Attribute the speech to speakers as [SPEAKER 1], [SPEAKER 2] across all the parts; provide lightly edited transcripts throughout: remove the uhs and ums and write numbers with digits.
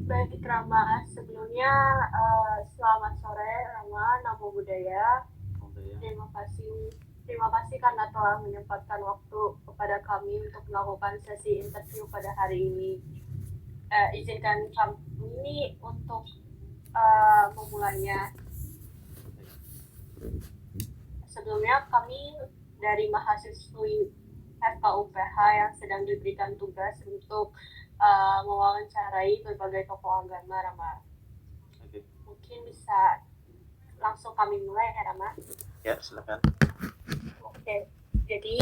[SPEAKER 1] Baik Rama, sebelumnya selamat sore Rama, Namo Buddhaya.
[SPEAKER 2] Oke, ya.
[SPEAKER 1] Terima kasih, terima kasih karena telah menyempatkan waktu kepada kami untuk melakukan sesi interview pada hari ini. Izinkan kami untuk memulainya. Sebelumnya kami dari mahasiswi FKUPH yang sedang diberikan tugas untuk mewawancarai berbagai tokoh agama Rama.
[SPEAKER 2] Oke.
[SPEAKER 1] Mungkin bisa langsung kami mulai ya Rama.
[SPEAKER 2] Ya, silakan.
[SPEAKER 1] Oke, jadi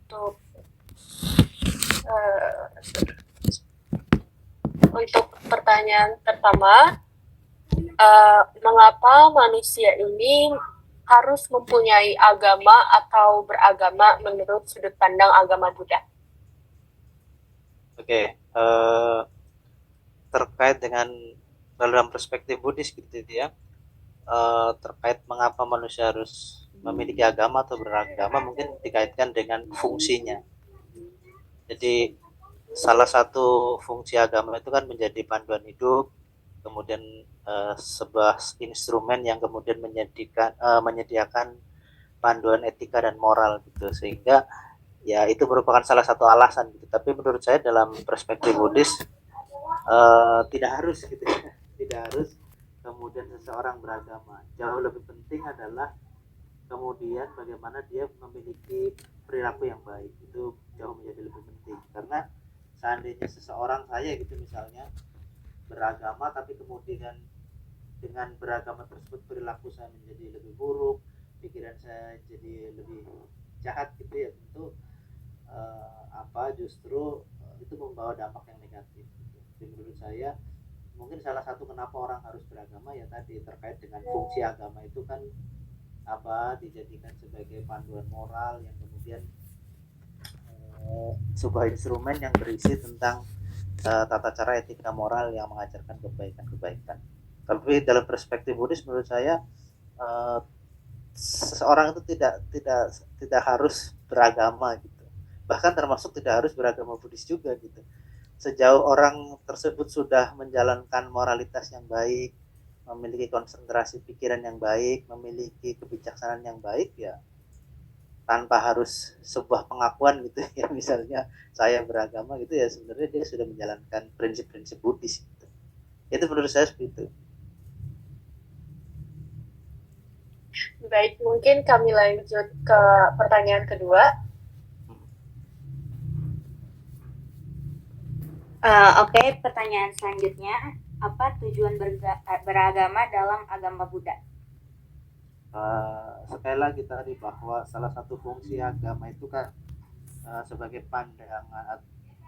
[SPEAKER 1] untuk uh, untuk pertanyaan pertama, mengapa manusia ini harus mempunyai agama atau beragama menurut sudut pandang agama Buddha?
[SPEAKER 2] Oke, terkait dengan dalam perspektif Buddhis gitu ya, terkait mengapa manusia harus memiliki agama atau beragama mungkin dikaitkan dengan fungsinya. Jadi salah satu fungsi agama itu kan menjadi panduan hidup, kemudian sebuah instrumen yang kemudian menyediakan panduan etika dan moral gitu, sehingga ya itu merupakan salah satu alasan gitu. Tapi menurut saya dalam perspektif Buddhis tidak harus gitu ya, tidak harus kemudian seseorang beragama. Jauh lebih penting adalah kemudian bagaimana dia memiliki perilaku yang baik, itu jauh menjadi lebih penting. Karena seandainya seseorang, saya gitu misalnya, beragama tapi kemudian dengan beragama tersebut perilaku saya menjadi lebih buruk, pikiran saya jadi lebih jahat gitu ya, tentu justru itu membawa dampak yang negatif gitu. Jadi menurut saya mungkin salah satu kenapa orang harus beragama ya tadi terkait dengan fungsi agama itu kan dijadikan sebagai panduan moral yang kemudian sebuah instrumen yang berisi tentang tata cara etika moral yang mengajarkan kebaikan-kebaikan. Tapi dalam perspektif Buddhis menurut saya eh, seseorang itu tidak harus beragama gitu. Bahkan termasuk tidak harus beragama Buddhis juga gitu. Sejauh orang tersebut sudah menjalankan moralitas yang baik, memiliki konsentrasi pikiran yang baik, memiliki kebijaksanaan yang baik, ya tanpa harus sebuah pengakuan gitu ya, misalnya saya beragama gitu, ya sebenarnya dia sudah menjalankan prinsip-prinsip Buddhis gitu. Itu menurut saya seperti itu.
[SPEAKER 1] Baik, mungkin kami lanjut ke pertanyaan kedua. Oke, pertanyaan selanjutnya, apa tujuan beragama dalam agama Buddha?
[SPEAKER 2] Sekali lagi tadi bahwa salah satu fungsi agama itu kan sebagai pandangan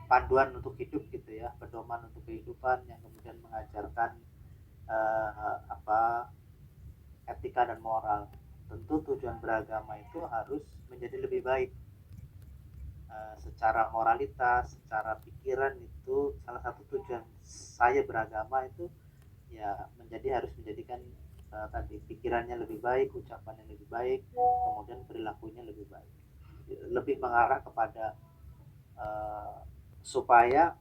[SPEAKER 2] panduan untuk hidup gitu ya, pedoman untuk kehidupan yang kemudian mengajarkan apa etika dan moral. Tentu tujuan beragama itu harus menjadi lebih baik. Secara moralitas, secara pikiran, itu salah satu tujuan saya beragama itu ya harus menjadikan tadi pikirannya lebih baik, ucapannya lebih baik, kemudian perilakunya lebih baik. Lebih mengarah kepada uh, supaya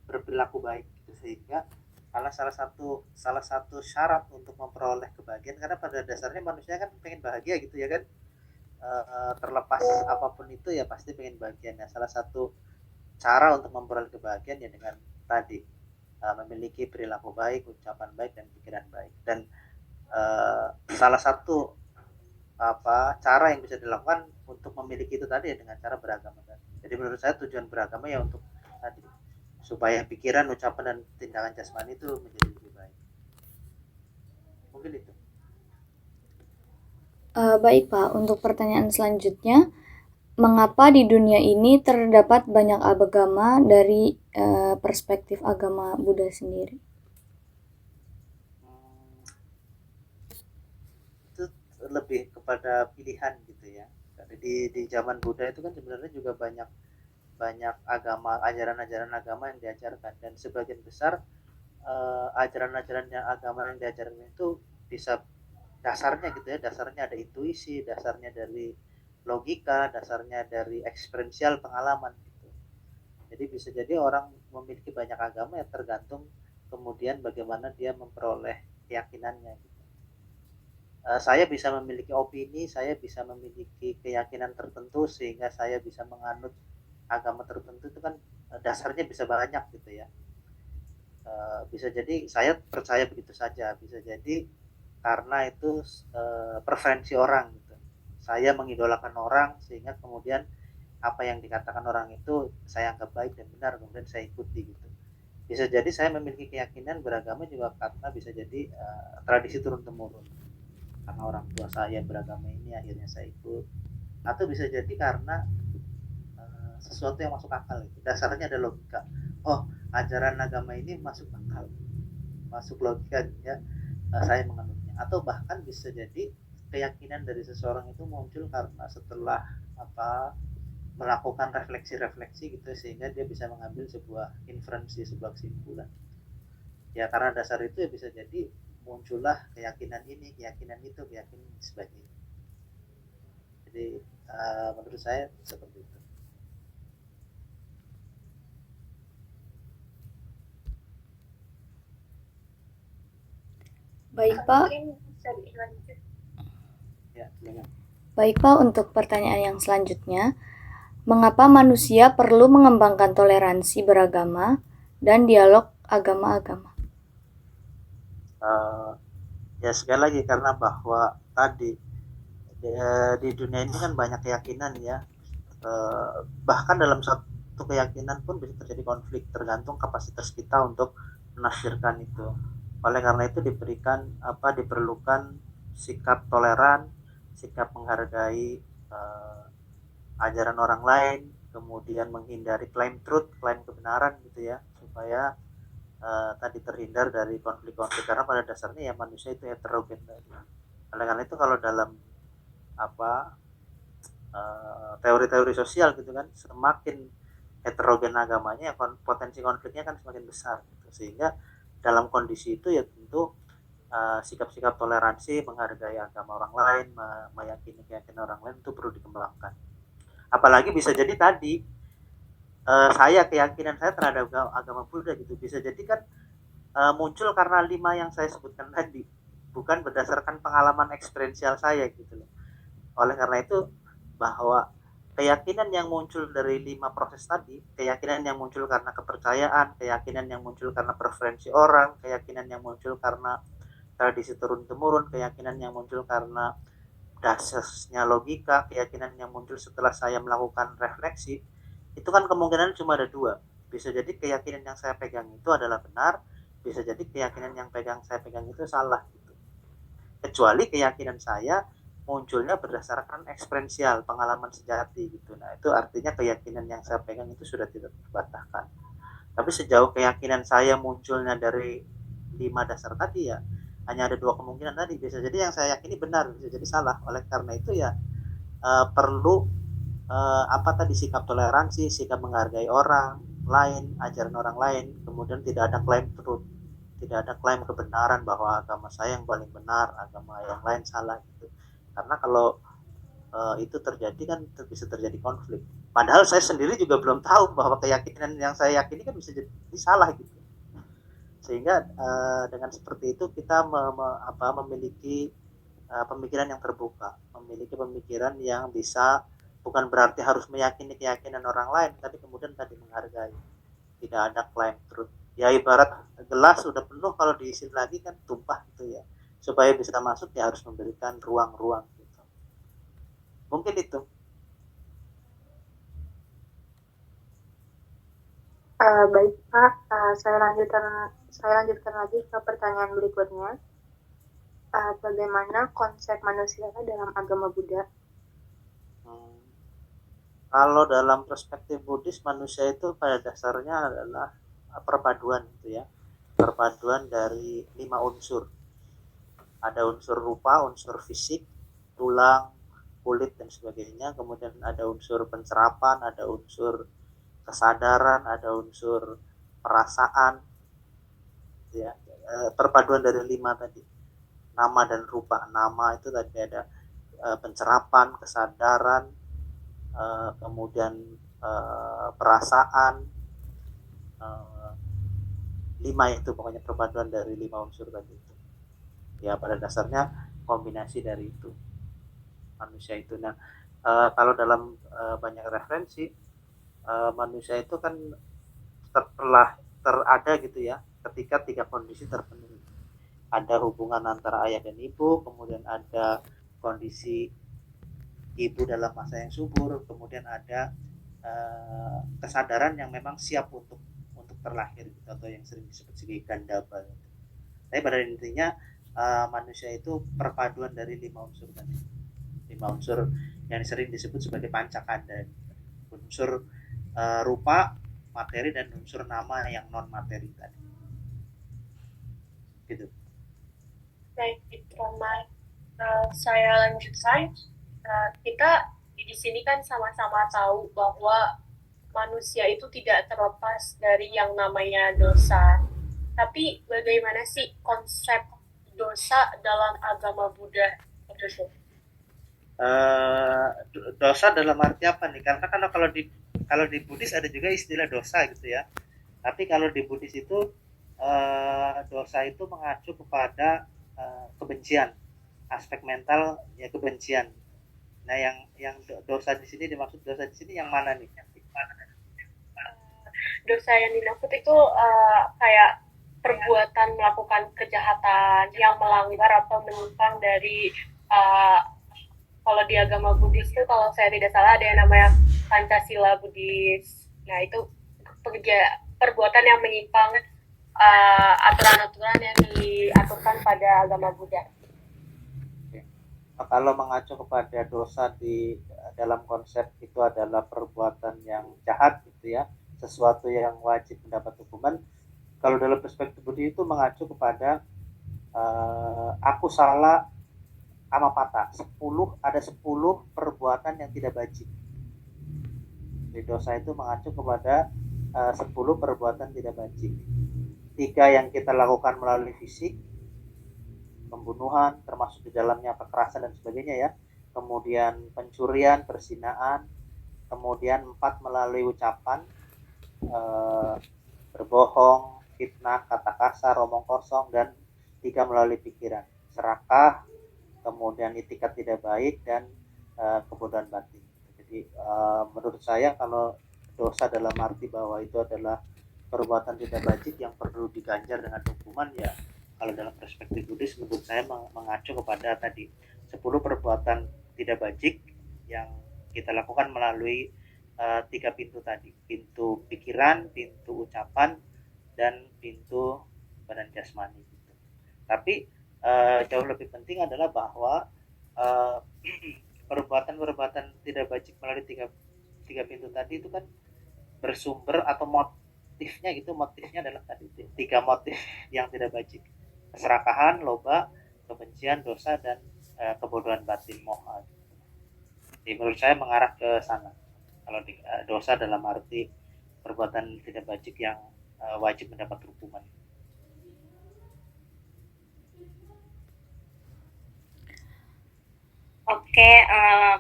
[SPEAKER 2] berperilaku baik gitu, sehingga karena salah satu syarat untuk memperoleh kebahagiaan, karena pada dasarnya manusia kan pengen bahagia gitu ya kan. Terlepas apapun itu ya pasti pengen bahagia. Nah, salah satu cara untuk memperoleh kebahagiaan ya dengan tadi memiliki perilaku baik, ucapan baik, dan pikiran baik. Dan salah satu cara yang bisa dilakukan untuk memiliki itu tadi ya dengan cara beragama tadi. Jadi menurut saya tujuan beragama ya untuk tadi supaya pikiran, ucapan, dan tindakan jasmani itu menjadi lebih baik. Mungkin itu.
[SPEAKER 3] Baik Pak, untuk pertanyaan selanjutnya, mengapa di dunia ini terdapat banyak agama dari perspektif agama Buddha sendiri?
[SPEAKER 2] Hmm, itu lebih kepada pilihan gitu ya. Di zaman Buddha itu kan sebenarnya juga banyak banyak agama, ajaran-ajaran agama yang diajarkan, dan sebagian besar ajaran-ajaran yang agama yang diajarkan itu bisa dasarnya gitu ya, dasarnya ada intuisi, dasarnya dari logika, dasarnya dari eksperensial pengalaman gitu. Jadi bisa jadi orang memiliki banyak agama ya tergantung kemudian bagaimana dia memperoleh keyakinannya gitu. Saya bisa memiliki opini, saya bisa memiliki keyakinan tertentu sehingga saya bisa menganut agama tertentu, itu kan dasarnya bisa banyak gitu ya. Bisa jadi saya percaya begitu saja, bisa jadi karena itu preferensi orang gitu. Saya mengidolakan orang sehingga kemudian apa yang dikatakan orang itu saya anggap baik dan benar, kemudian saya ikuti gitu. Bisa jadi saya memiliki keyakinan beragama juga karena bisa jadi tradisi turun temurun, karena orang tua saya beragama ini akhirnya saya ikut, atau bisa jadi karena sesuatu yang masuk akal gitu. Dasarnya ada logika, oh ajaran agama ini masuk akal, masuk logika ya, saya menganutnya. Atau bahkan bisa jadi keyakinan dari seseorang itu muncul karena setelah melakukan refleksi-refleksi gitu, sehingga dia bisa mengambil sebuah inferensi, sebuah kesimpulan. Ya karena dasar itu ya bisa jadi muncullah keyakinan ini, keyakinan itu, keyakinan sebagainya. Jadi menurut saya seperti itu.
[SPEAKER 3] Baik Pak.
[SPEAKER 1] Mungkin bisa dilanjut.
[SPEAKER 2] Ya, silakan.
[SPEAKER 3] Baik Pak, untuk pertanyaan yang selanjutnya, mengapa manusia perlu mengembangkan toleransi beragama dan dialog agama-agama?
[SPEAKER 2] Ya sekali lagi karena bahwa tadi di dunia ini kan banyak keyakinan ya, bahkan dalam satu keyakinan pun bisa terjadi konflik tergantung kapasitas kita untuk menafsirkan itu. Oleh karena itu diperlukan sikap toleran, sikap menghargai ajaran orang lain, kemudian menghindari klaim truth, klaim kebenaran gitu ya, supaya tadi terhindar dari konflik-konflik, karena pada dasarnya ya manusia itu heterogen. Oleh karena itu kalau dalam teori-teori sosial gitu kan, semakin heterogen agamanya, potensi konfliknya kan semakin besar gitu. Sehingga dalam kondisi itu ya tentu sikap-sikap toleransi, menghargai agama orang lain, meyakini keyakinan orang lain itu perlu dikembangkan. Apalagi bisa jadi tadi keyakinan saya terhadap agama Buddha gitu, bisa jadi kan muncul karena 5 yang saya sebutkan tadi, bukan berdasarkan pengalaman eksperiensial saya gitu loh. Oleh karena itu bahwa keyakinan yang muncul dari 5 proses tadi, keyakinan yang muncul karena kepercayaan, keyakinan yang muncul karena preferensi orang, keyakinan yang muncul karena tradisi turun temurun, keyakinan yang muncul karena dasarnya logika, keyakinan yang muncul setelah saya melakukan refleksi, itu kan kemungkinan cuma ada 2. Bisa jadi keyakinan yang saya pegang itu adalah benar, bisa jadi keyakinan yang saya pegang itu salah gitu. Kecuali keyakinan saya munculnya berdasarkan eksperiensial, pengalaman sejati gitu. Nah itu artinya keyakinan yang saya pegang itu sudah tidak terbantahkan. Tapi sejauh keyakinan saya munculnya dari 5 dasar tadi ya, hanya ada 2 kemungkinan tadi. Bisa jadi yang saya yakini benar, bisa jadi salah. Oleh karena itu ya perlu sikap toleransi, sikap menghargai orang lain, ajaran orang lain, kemudian tidak ada klaim truth, tidak ada klaim kebenaran bahwa agama saya yang paling benar, agama yang lain salah gitu. Karena kalau itu terjadi kan bisa terjadi konflik. Padahal saya sendiri juga belum tahu bahwa keyakinan yang saya yakini kan bisa jadi salah gitu. Sehingga dengan seperti itu kita memiliki pemikiran yang terbuka, memiliki pemikiran yang bisa, bukan berarti harus meyakini keyakinan orang lain, tapi kemudian tadi menghargai, tidak ada klaim truth. Ya ibarat gelas sudah penuh, kalau diisi lagi kan tumpah gitu ya. Supaya bisa masuk ya harus memberikan ruang-ruang gitu. Mungkin itu.
[SPEAKER 4] Baik Pak, saya lanjutkan lagi ke pertanyaan berikutnya. Bagaimana konsep manusia dalam agama Buddha?
[SPEAKER 2] Kalau dalam perspektif Buddhis, manusia itu pada dasarnya adalah perpaduan gitu ya, perpaduan dari 5 unsur. Ada unsur rupa, unsur fisik, tulang, kulit dan sebagainya. Kemudian ada unsur pencerapan, ada unsur kesadaran, ada unsur perasaan ya. Perpaduan dari 5 tadi, nama dan rupa. Nama itu tadi ada pencerapan, kesadaran, kemudian perasaan, uh, 5 itu pokoknya perpaduan dari 5 unsur tadi itu. Ya pada dasarnya kombinasi dari itu manusia itu. Nah, kalau dalam banyak referensi, manusia itu kan telah terada gitu ya ketika 3 kondisi terpenuhi. Ada hubungan antara ayah dan ibu, kemudian ada kondisi ibu dalam masa yang subur, kemudian ada kesadaran yang memang siap untuk terlahir gitu, atau yang sering disebut sebagai gandaba. Tapi pada intinya manusia itu perpaduan dari 5 unsur tadi. 5 unsur yang sering disebut sebagai pancakanda. Unsur rupa, materi, dan unsur nama yang non materi tadi. Gitu.
[SPEAKER 1] Baik, Roma. Saya lanjutkan. Kita di sini kan sama-sama tahu bahwa manusia itu tidak terlepas dari yang namanya dosa. Tapi bagaimana sih konsep dosa dalam agama Buddha itu?
[SPEAKER 2] Dosa dalam arti apa nih? Karena kan kalau di Buddhis ada juga istilah dosa gitu ya. Tapi kalau di Buddhis itu dosa itu mengacu kepada kebencian, aspek mental ya kebencian. Nah, yang dosa di sini dimaksud dosa di sini yang mana nih?
[SPEAKER 1] Dosa yang dimaksud itu kayak perbuatan melakukan kejahatan yang melanggar atau menyimpang dari kalau di agama Buddhis itu kalau saya tidak salah ada yang namanya Pancasila Buddhis. Nah itu perbuatan yang menyimpang aturan-aturan yang diaturkan pada agama Buddha.
[SPEAKER 2] Kalau mengacu kepada dosa di dalam konsep itu adalah perbuatan yang jahat gitu ya, sesuatu yang wajib mendapat hukuman. Kalau dalam perspektif Buddha itu mengacu kepada aku salah amapata, 10 perbuatan yang tidak bajik. Di dosa itu mengacu kepada 10 perbuatan tidak bajik. 3 yang kita lakukan melalui fisik, pembunuhan, termasuk di dalamnya kekerasan dan sebagainya ya. Kemudian pencurian, perzinaan. Kemudian 4 melalui ucapan, berbohong, fitnah, kata kasar, omong kosong. Dan 3 melalui pikiran, serakah, kemudian itikat tidak baik, dan kebodohan batin. Jadi menurut saya kalau dosa dalam arti bahwa itu adalah perbuatan tidak bajik yang perlu diganjar dengan hukuman, ya kalau dalam perspektif Buddhis menurut saya mengacu kepada tadi 10 perbuatan tidak bajik yang kita lakukan melalui 3 pintu tadi, pintu pikiran, pintu ucapan, dan pintu badan jasmani gitu. Tapi jauh lebih penting adalah bahwa perbuatan-perbuatan tidak bajik melalui tiga pintu tadi itu kan bersumber atau motifnya adalah tadi 3 motif yang tidak bajik: keserakahan, loba, kebencian, dosa, dan kebodohan batin, moha. Jadi menurut saya mengarah ke sana. Kalau dosa dalam arti perbuatan tidak bajik yang wajib mendapat hukuman.
[SPEAKER 5] Oke,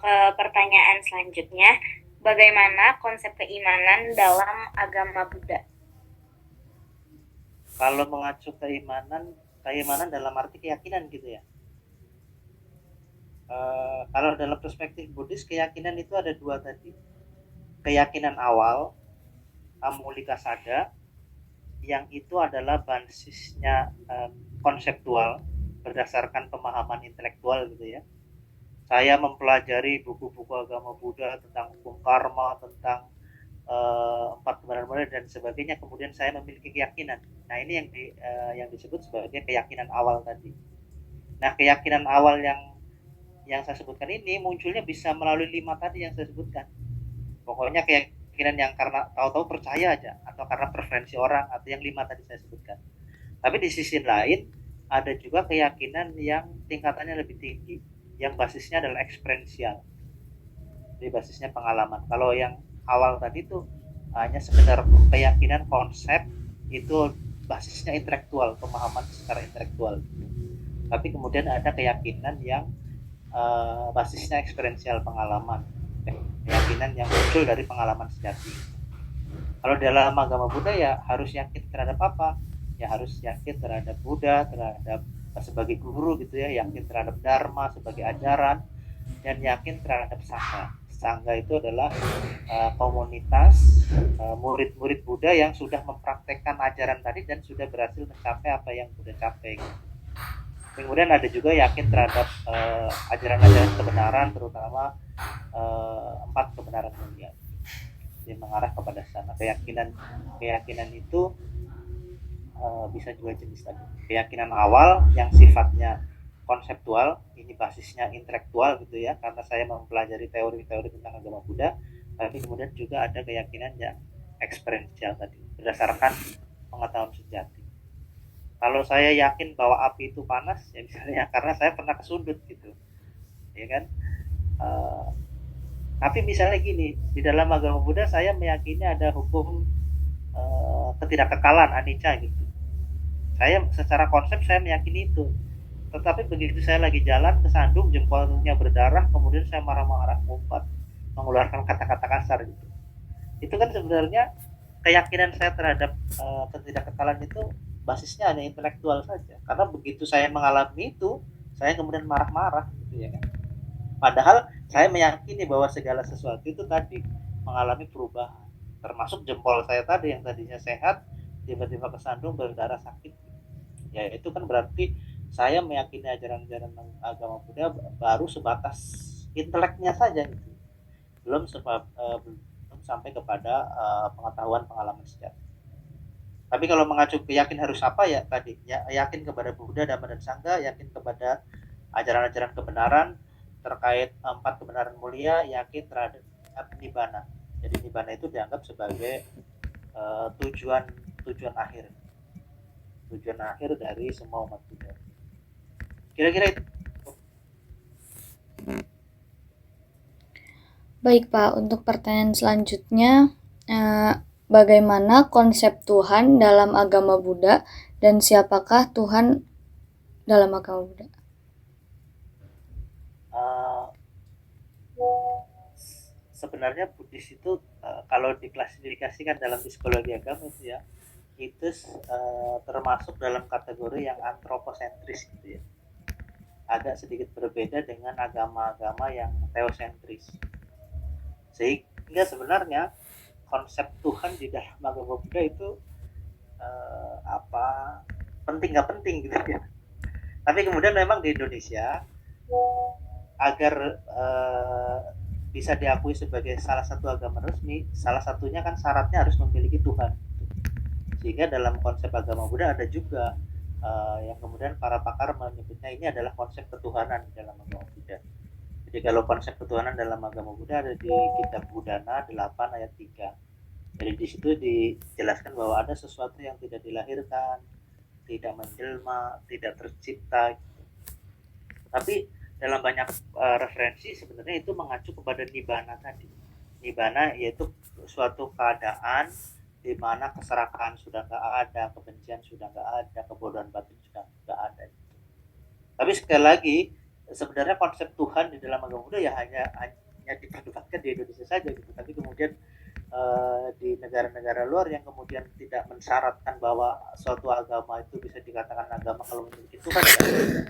[SPEAKER 5] ke pertanyaan selanjutnya. Bagaimana konsep keimanan dalam agama Buddha?
[SPEAKER 2] Kalau mengacu keimanan dalam arti keyakinan gitu ya. Kalau dalam perspektif Buddhis, keyakinan itu ada 2 tadi. Keyakinan awal, amulika sada, yang itu adalah basisnya konseptual berdasarkan pemahaman intelektual gitu ya. Saya mempelajari buku-buku agama Buddha tentang hukum karma, tentang 4 kebenaran moral dan sebagainya, kemudian saya memiliki keyakinan. Nah ini yang disebut sebagai keyakinan awal tadi. Nah keyakinan awal yang saya sebutkan ini munculnya bisa melalui 5 tadi yang saya sebutkan. Pokoknya keyakinan yang karena tahu-tahu percaya aja, atau karena preferensi orang, atau yang 5 tadi saya sebutkan. Tapi di sisi lain ada juga keyakinan yang tingkatannya lebih tinggi, yang basisnya adalah eksperiensial. Jadi basisnya pengalaman. Kalau yang awal tadi itu hanya sekedar keyakinan konsep, itu basisnya intelektual, pemahaman secara intelektual. Tapi kemudian ada keyakinan yang basisnya eksperiensial, pengalaman, keyakinan yang muncul dari pengalaman sejati. Kalau dalam agama Buddha ya harus yakin terhadap apa? Ya harus yakin terhadap Buddha, terhadap sebagai guru gitu ya, yakin terhadap Dharma sebagai ajaran, dan yakin terhadap Sangha. Sangha itu adalah komunitas murid-murid Buddha yang sudah mempraktekkan ajaran tadi dan sudah berhasil mencapai apa yang Buddha capai. Kemudian ada juga yakin terhadap ajaran-ajaran kebenaran, terutama 4 kebenaran mulia. Jadi mengarah kepada sana. Keyakinan itu bisa juga jenis tadi. Keyakinan awal yang sifatnya konseptual, ini basisnya intelektual gitu ya, karena saya mempelajari teori-teori tentang agama Buddha. Tapi kemudian juga ada keyakinan yang eksperiensial tadi, berdasarkan pengetahuan sejati. Kalau saya yakin bahwa api itu panas, ya misalnya karena saya pernah kesundut gitu, ya kan. Tapi misalnya gini, di dalam agama Buddha saya meyakini ada hukum ketidakkekalan, anicca gitu. Saya secara konsep saya meyakini itu. Tetapi begitu saya lagi jalan kesandung, jempolnya berdarah, kemudian saya marah-marah, ngumpat, mengeluarkan kata-kata kasar gitu. Itu kan sebenarnya keyakinan saya terhadap ketidakkekalan itu basisnya hanya intelektual saja. Karena begitu saya mengalami itu, saya kemudian marah-marah gitu ya kan. Padahal saya meyakini bahwa segala sesuatu itu tadi mengalami perubahan. Termasuk jempol saya tadi yang tadinya sehat, tiba-tiba kesandung berdarah sakit. Ya itu kan berarti saya meyakini ajaran-ajaran agama Buddha baru sebatas inteleknya saja gitu. Belum sampai kepada pengetahuan pengalaman sejati. Tapi kalau mengacu ke yakin harus apa ya tadi, ya, yakin kepada Buddha, Dhamma dan Sangha, yakin kepada ajaran-ajaran kebenaran terkait 4 kebenaran mulia, yakin terhadap nibbana. Jadi nibbana itu dianggap sebagai tujuan akhir, tujuan akhir dari semua umat Buddha. Kira-kira itu.
[SPEAKER 3] Baik Pak, untuk pertanyaan selanjutnya, bagaimana konsep Tuhan dalam agama Buddha dan siapakah Tuhan dalam agama Buddha?
[SPEAKER 2] Sebenarnya Buddhis itu kalau diklasifikasikan dalam psikologi agama itu ya, itu termasuk dalam kategori yang antroposentris gitu ya. Agak sedikit berbeda dengan agama-agama yang teosentris. Sehingga sebenarnya konsep Tuhan di dalam agama Buddha itu penting nggak penting gitu ya. Tapi kemudian memang di Indonesia agar bisa diakui sebagai salah satu agama resmi, salah satunya kan syaratnya harus memiliki Tuhan. Sehingga dalam konsep agama Buddha ada juga yang kemudian para pakar menyebutnya ini adalah konsep ketuhanan dalam agama Buddha. Jadi kalau konsep ketuhanan dalam agama Buddha ada di kitab Buddhana 8 ayat 3. Jadi di situ dijelaskan bahwa ada sesuatu yang tidak dilahirkan, tidak menjelma, tidak tercipta. Tapi dalam banyak referensi sebenarnya itu mengacu kepada nibbana tadi. Nibbana yaitu suatu keadaan di mana keserakahan sudah nggak ada, kebencian sudah nggak ada, kebodohan batin sudah nggak ada. Tapi sekali lagi sebenarnya konsep Tuhan di dalam agama Buddha ya hanya diperdebatkan di Indonesia saja gitu. Tapi kemudian di negara-negara luar yang kemudian tidak mensyaratkan bahwa suatu agama itu bisa dikatakan agama kalau memiliki Tuhan ya,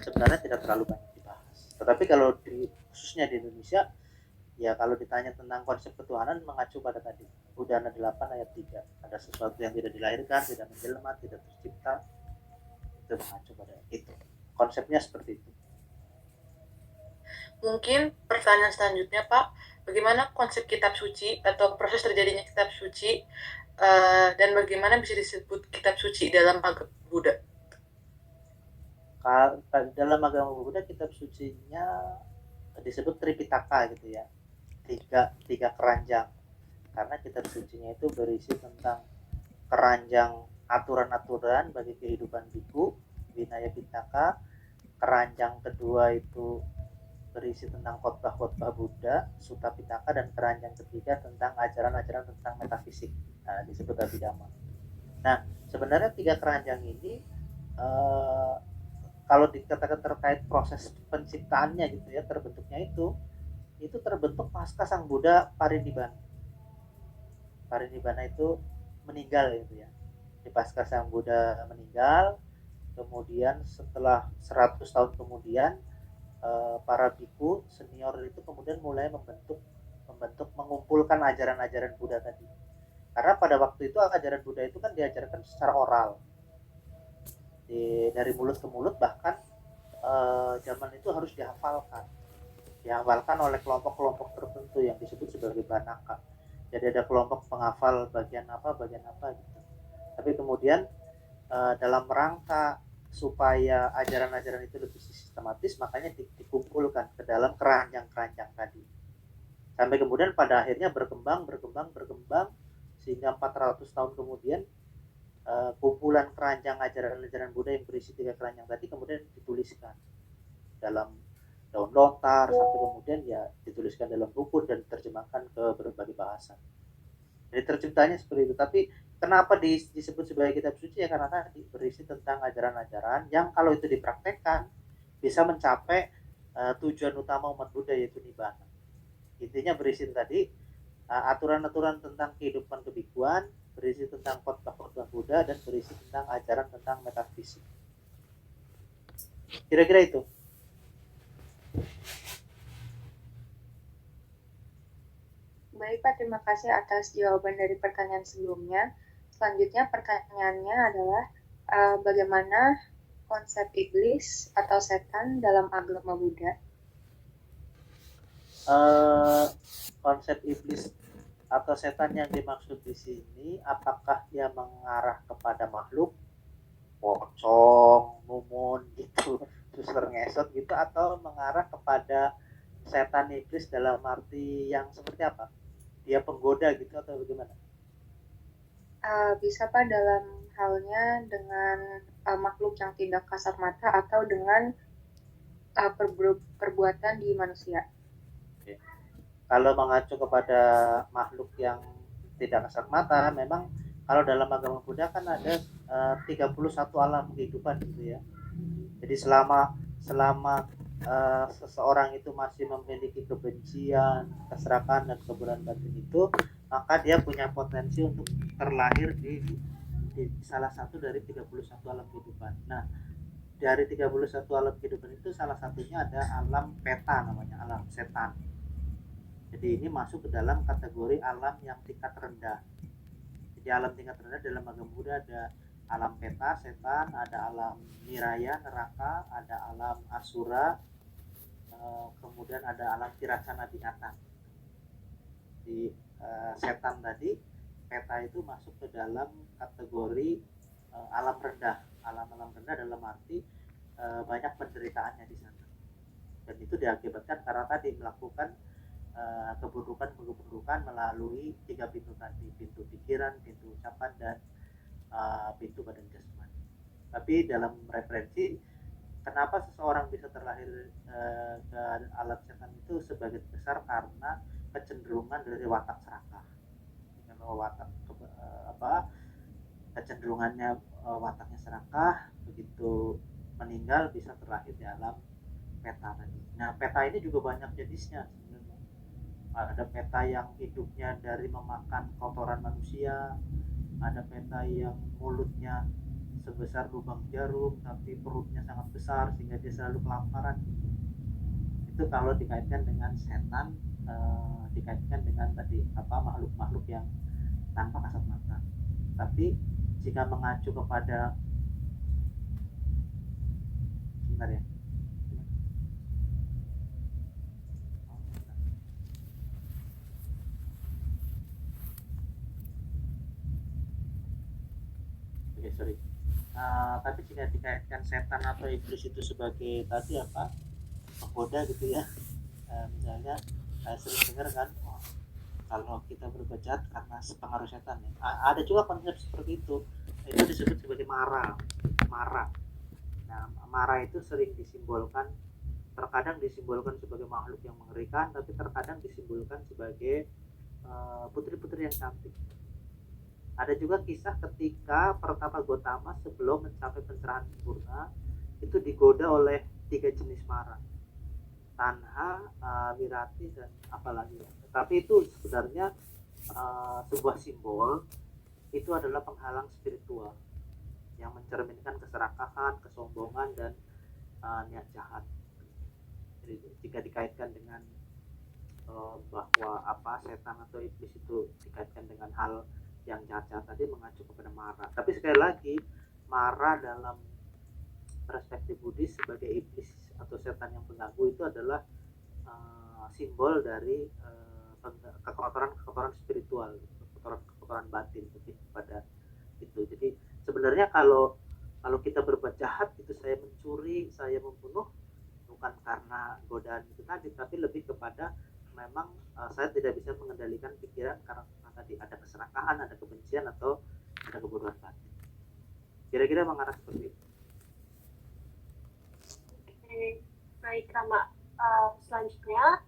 [SPEAKER 2] sebenarnya tidak terlalu banyak dibahas. Tetapi kalau khususnya di Indonesia ya kalau ditanya tentang konsep ketuhanan mengacu pada tadi Buddhana 8 ayat 3. Ada sesuatu yang tidak dilahirkan, tidak menjelma, tidak tercipta. Itu mengacu pada itu. Konsepnya seperti itu.
[SPEAKER 6] Mungkin pertanyaan selanjutnya Pak, bagaimana konsep kitab suci atau proses terjadinya kitab suci dan bagaimana bisa disebut kitab suci dalam agama Buddha?
[SPEAKER 2] Dalam agama Buddha kitab sucinya disebut Tripitaka gitu ya, tiga keranjang, karena kitab sucinya itu berisi tentang keranjang aturan-aturan bagi kehidupan biku, Vinaya Pitaka. Keranjang kedua itu berisi tentang khotbah-khotbah Buddha, Sutta Pitaka, dan keranjang ketiga tentang ajaran-ajaran tentang metafisik, disebut Abhidhamma. Nah, sebenarnya 3 keranjang ini kalau dikatakan terkait proses penciptaannya gitu ya, terbentuknya itu terbentuk pasca Sang Buddha Parinibbana. Parinibbana itu meninggal gitu ya. Di pasca Sang Buddha meninggal, kemudian setelah 100 tahun kemudian para biku senior itu kemudian mulai membentuk mengumpulkan ajaran-ajaran Buddha tadi. Karena pada waktu itu ajaran Buddha itu kan diajarkan secara oral, dari mulut ke mulut, bahkan zaman itu harus dihafalkan oleh kelompok-kelompok tertentu yang disebut sebagai banaka. Jadi ada kelompok penghafal bagian apa gitu. Tapi kemudian dalam rangka supaya ajaran-ajaran itu lebih sistematis, makanya dikumpulkan ke dalam keranjang-keranjang tadi. Sampai kemudian pada akhirnya berkembang sehingga 400 tahun kemudian kumpulan keranjang ajaran-ajaran Buddha yang berisi 3 keranjang tadi kemudian dituliskan dalam daun lontar, sampai kemudian ya dituliskan dalam buku dan diterjemahkan ke berbagai bahasa. Jadi terciptanya seperti itu. Tapi kenapa disebut sebagai kitab suci ya karena tadi berisi tentang ajaran-ajaran yang kalau itu dipraktekkan bisa mencapai tujuan utama umat Buddha, yaitu nibbana. Intinya berisi tadi aturan-aturan tentang kehidupan kebikuan, berisi tentang khotbah-khotbah Buddha, dan berisi tentang ajaran tentang metafisik. Kira-kira itu.
[SPEAKER 4] Baik Pak, terima kasih atas jawaban dari pertanyaan sebelumnya. Selanjutnya pertanyaannya adalah bagaimana konsep iblis atau setan dalam agama Buddha?
[SPEAKER 2] Konsep iblis atau setan yang dimaksud di sini, apakah dia mengarah kepada makhluk pocong, mumun gitu, suster ngesot gitu, atau mengarah kepada setan iblis dalam arti yang seperti apa? Dia penggoda gitu atau bagaimana?
[SPEAKER 4] Bisa Pak dalam halnya dengan makhluk yang tidak kasat mata atau dengan perbuatan di manusia.
[SPEAKER 2] Oke. Kalau mengacu kepada makhluk yang tidak kasat mata, memang kalau dalam agama Buddha kan ada 31 alam kehidupan gitu ya. Jadi selama seseorang itu masih memiliki kebencian, keserakahan, dan keburukan batin itu, maka dia punya potensi untuk terlahir di salah satu dari 31 alam kehidupan. Nah, dari 31 alam kehidupan itu salah satunya ada alam peta, namanya alam setan. Jadi ini masuk ke dalam kategori alam yang tingkat rendah. Jadi alam tingkat rendah dalam agama Buddha ada alam peta, setan, ada alam niraya, neraka, ada alam asura, kemudian ada alam tiracana binatang. Di setan tadi, peta itu masuk ke dalam kategori alam rendah. Alam-alam rendah dalam arti banyak penderitaannya di sana. Dan itu diakibatkan karena tadi melakukan keburukan melalui 3 pintu tadi, pintu pikiran, pintu ucapan, dan pintu badan jasmani. Tapi dalam referensi, kenapa seseorang bisa terlahir ke alam setan itu sebagian besar karena kecenderungan dari watak serakah. Kalau watak kecenderungannya wataknya serakah, begitu meninggal bisa terlahir di alam peta tadi. Nah, peta ini juga banyak jenisnya sebenarnya. Ada peta yang hidupnya dari memakan kotoran manusia, ada peta yang mulutnya sebesar lubang jarum tapi perutnya sangat besar sehingga dia selalu kelaparan. Itu kalau dikaitkan dengan setan, dikaitkan dengan tadi makhluk-makhluk yang tanpa kasat mata. Tapi jika mengacu kepada sebentar ya. Oke, sorry. Tapi jika dikaitkan setan atau iblis itu sebagai tadi penggoda gitu ya, misalnya sering dengar kan, kalau kita berbuat jahat karena pengaruh setan ya. Ada juga konsep seperti itu disebut sebagai mara. Nah, mara itu sering disimbolkan, terkadang disimbolkan sebagai makhluk yang mengerikan, tapi terkadang disimbolkan sebagai putri-putri yang cantik. Ada juga kisah ketika Pertapa Gotama sebelum mencapai pencerahan sempurna itu digoda oleh 3 jenis mara, tanha, wirati, dan apalagi. Tapi itu sebenarnya sebuah simbol itu adalah penghalang spiritual yang mencerminkan keserakahan, kesombongan, dan niat jahat. Jadi jika dikaitkan dengan bahwa setan atau iblis itu dikaitkan dengan hal yang jahat-jahat tadi, mengacu kepada Mara. Tapi sekali lagi, Mara dalam perspektif Buddhis sebagai iblis atau setan yang pengganggu itu adalah simbol dari kekotoran spiritual, kekotoran batin lebih kepada itu. Jadi sebenarnya kalau kita berbuat jahat itu, saya mencuri, saya membunuh, bukan karena godaan itu tadi, tapi lebih kepada memang saya tidak bisa mengendalikan pikiran karena tadi ada keserakahan, ada kebencian, atau ada kebodohan batin. Kira-kira mengarah seperti itu.
[SPEAKER 1] Baik, Rama. Selanjutnya,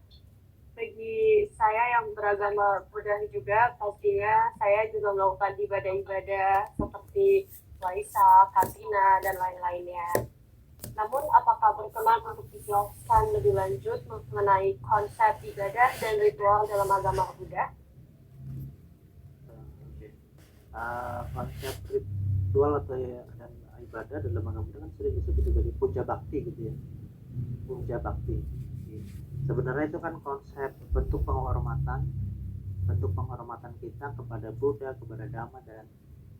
[SPEAKER 1] bagi saya yang beragama Buddha juga, pastinya saya juga melakukan ibadah-ibadah seperti Waisak, Katina, dan lain-lainnya. Namun, apakah berkenan untuk dijelaskan lebih lanjut mengenai konsep ibadah dan ritual dalam agama Buddha?
[SPEAKER 2] Konsep ritual atau dan ibadah dalam agama Buddha kan sering disebut sebagai puja bakti gitu ya. Puja bakti. Sebenarnya itu kan konsep bentuk penghormatan kita kepada Buddha, kepada Dhamma, dan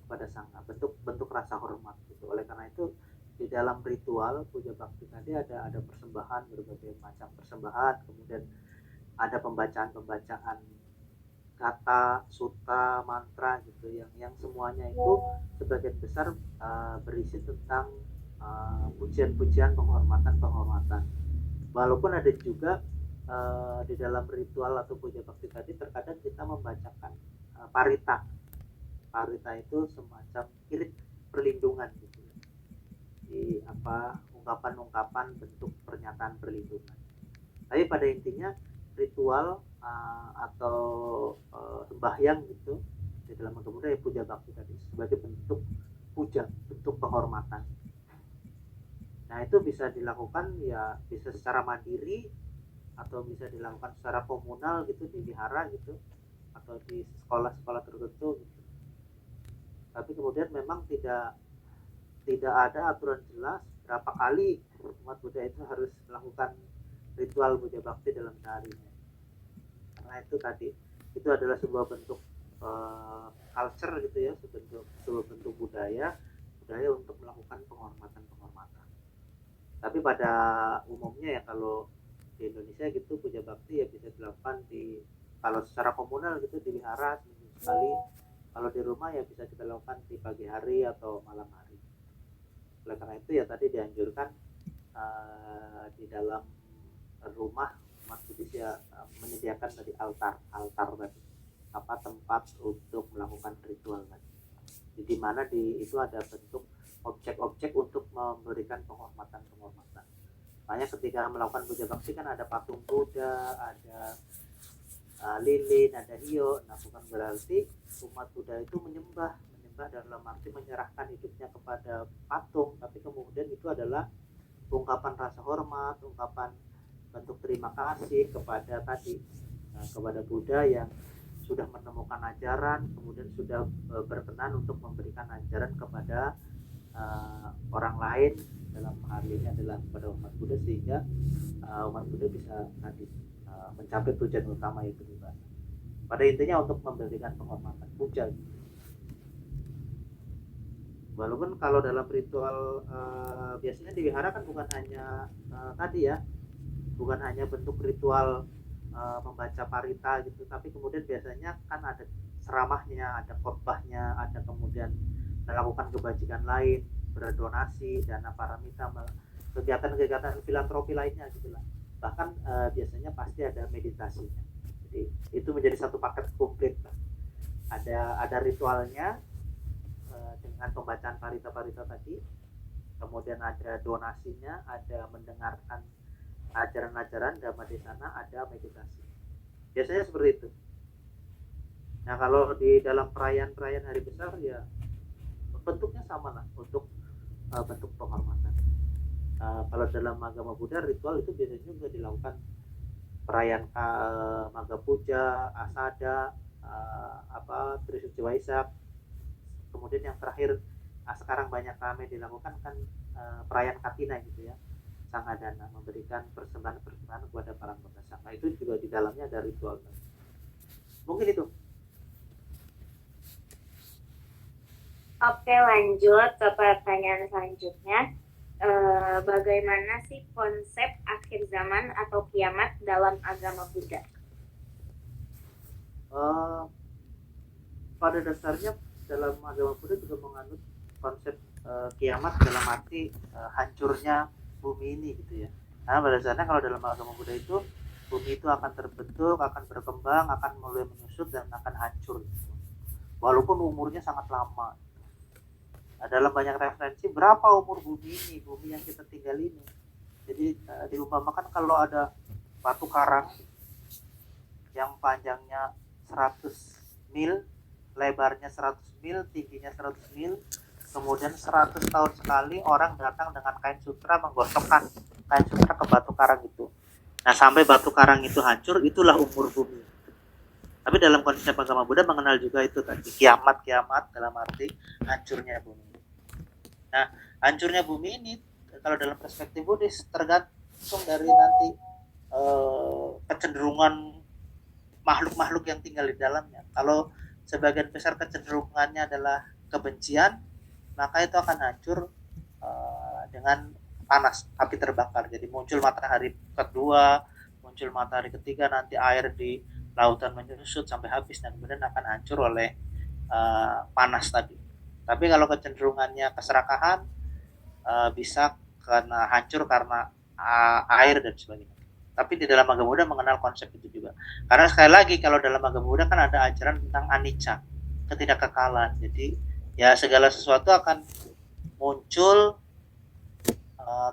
[SPEAKER 2] kepada Sangha, bentuk rasa hormat gitu. Oleh karena itu di dalam ritual puja bakti tadi ada persembahan, berbagai macam persembahan, kemudian ada pembacaan kata, sutta, mantra gitu, yang semuanya itu sebagian besar berisi tentang pujian-pujian, penghormatan. Walaupun ada juga di dalam ritual atau puja bakti tadi terkadang kita membacakan parita. Parita itu semacam irit perlindungan gitu. Di ungkapan-ungkapan bentuk pernyataan perlindungan. Tapi pada intinya ritual atau sembahyang gitu di dalam agama Buddha ya puja bakti tadi sebagai bentuk puja, bentuk penghormatan. Nah itu bisa dilakukan ya bisa secara mandiri atau bisa dilakukan secara komunal gitu di wihara gitu atau di sekolah-sekolah tertentu gitu. Tapi kemudian memang tidak ada aturan jelas berapa kali umat Buddha itu harus melakukan ritual puja bakti dalam seharinya. Karena itu tadi itu adalah sebuah bentuk culture gitu ya, sebuah bentuk budaya untuk melakukan penghormatan. Tapi pada umumnya ya kalau di Indonesia gitu puja bakti ya bisa dilakukan kalau secara komunal gitu di wihara seminggu sekali. Kalau di rumah ya bisa kita lakukan di pagi hari atau malam hari. Oleh karena itu ya tadi dianjurkan di dalam rumah umat Buddhis ya menyediakan tadi altar tadi tempat untuk melakukan ritual tadi. Di mana itu ada bentuk objek-objek untuk memberikan penghormatan. Makanya ketika melakukan puja bakti kan ada patung Buddha, ada lilin, ada hiyo. Nah bukan berarti umat Buddha itu menyembah dalam arti menyerahkan hidupnya kepada patung, tapi kemudian itu adalah ungkapan rasa hormat, ungkapan bentuk terima kasih kepada kepada Buddha yang sudah menemukan ajaran, kemudian sudah berkenan untuk memberikan ajaran kepada orang lain, dalam hal ini adalah kepada umat Buddha, sehingga umat Buddha bisa mencapai tujuan utama yaitu nibbana. Pada intinya untuk memberikan penghormatan, puja. Walaupun kalau dalam ritual biasanya di wihara kan bukan hanya bukan hanya bentuk ritual membaca parita gitu, tapi kemudian biasanya kan ada ceramahnya, ada khotbahnya, ada kemudian melakukan kebajikan lain, berdonasi, dana paramita, kegiatan-kegiatan filantropi lainnya gitulah. Bahkan biasanya pasti ada meditasinya. Jadi itu menjadi satu paket komplit. Ada ritualnya dengan pembacaan parita-parita tadi, kemudian ada donasinya, ada mendengarkan ajaran-ajaran Dhamma Desana, ada meditasi. Biasanya seperti itu. Nah kalau di dalam perayaan-perayaan hari besar ya bentuknya sama lah untuk bentuk penghormatan. Kalau dalam agama Buddha ritual itu biasanya juga dilakukan perayaan Magha Puja, Asada, Trisuci Waisak, Kemudian yang terakhir sekarang banyak ramai dilakukan kan perayaan Katina gitu ya, Sangadana, memberikan persembahan-persembahan kepada para penguasa. Nah itu juga di dalamnya ada ritual. Mungkin itu.
[SPEAKER 5] Oke, lanjut ke pertanyaan selanjutnya. Bagaimana sih konsep akhir zaman atau kiamat dalam agama Buddha?
[SPEAKER 2] Pada dasarnya dalam agama Buddha juga menganut konsep kiamat dalam arti hancurnya bumi ini gitu ya. Karena pada dasarnya kalau dalam agama Buddha itu bumi itu akan terbentuk, akan berkembang, akan mulai menyusut dan akan hancur. Gitu. Walaupun umurnya sangat lama. Nah, dalam banyak referensi berapa umur bumi ini, bumi yang kita tinggal ini. Jadi diumpamakan kalau ada batu karang yang panjangnya 100 mil, lebarnya 100 mil, tingginya 100 mil, kemudian 100 tahun sekali orang datang dengan kain sutra menggosokkan kain sutra ke batu karang itu. Nah sampai batu karang itu hancur, itulah umur bumi. Tapi dalam konsep agama Buddha mengenal juga itu tadi kiamat dalam arti hancurnya bumi. Nah hancurnya bumi ini kalau dalam perspektif Buddhis tergantung dari nanti kecenderungan makhluk-makhluk yang tinggal di dalamnya. Kalau sebagian besar kecenderungannya adalah kebencian, maka itu akan hancur dengan panas, api terbakar. Jadi muncul matahari kedua, muncul matahari ketiga, nanti air di lautan menyusut sampai habis dan kemudian akan hancur oleh panas tadi. Tapi kalau kecenderungannya keserakahan, bisa karena hancur karena air dan sebagainya. Tapi di dalam agama Buddha mengenal konsep itu juga. Karena sekali lagi kalau dalam agama Buddha kan ada ajaran tentang anicca, ketidakkekalan. Jadi ya segala sesuatu akan muncul,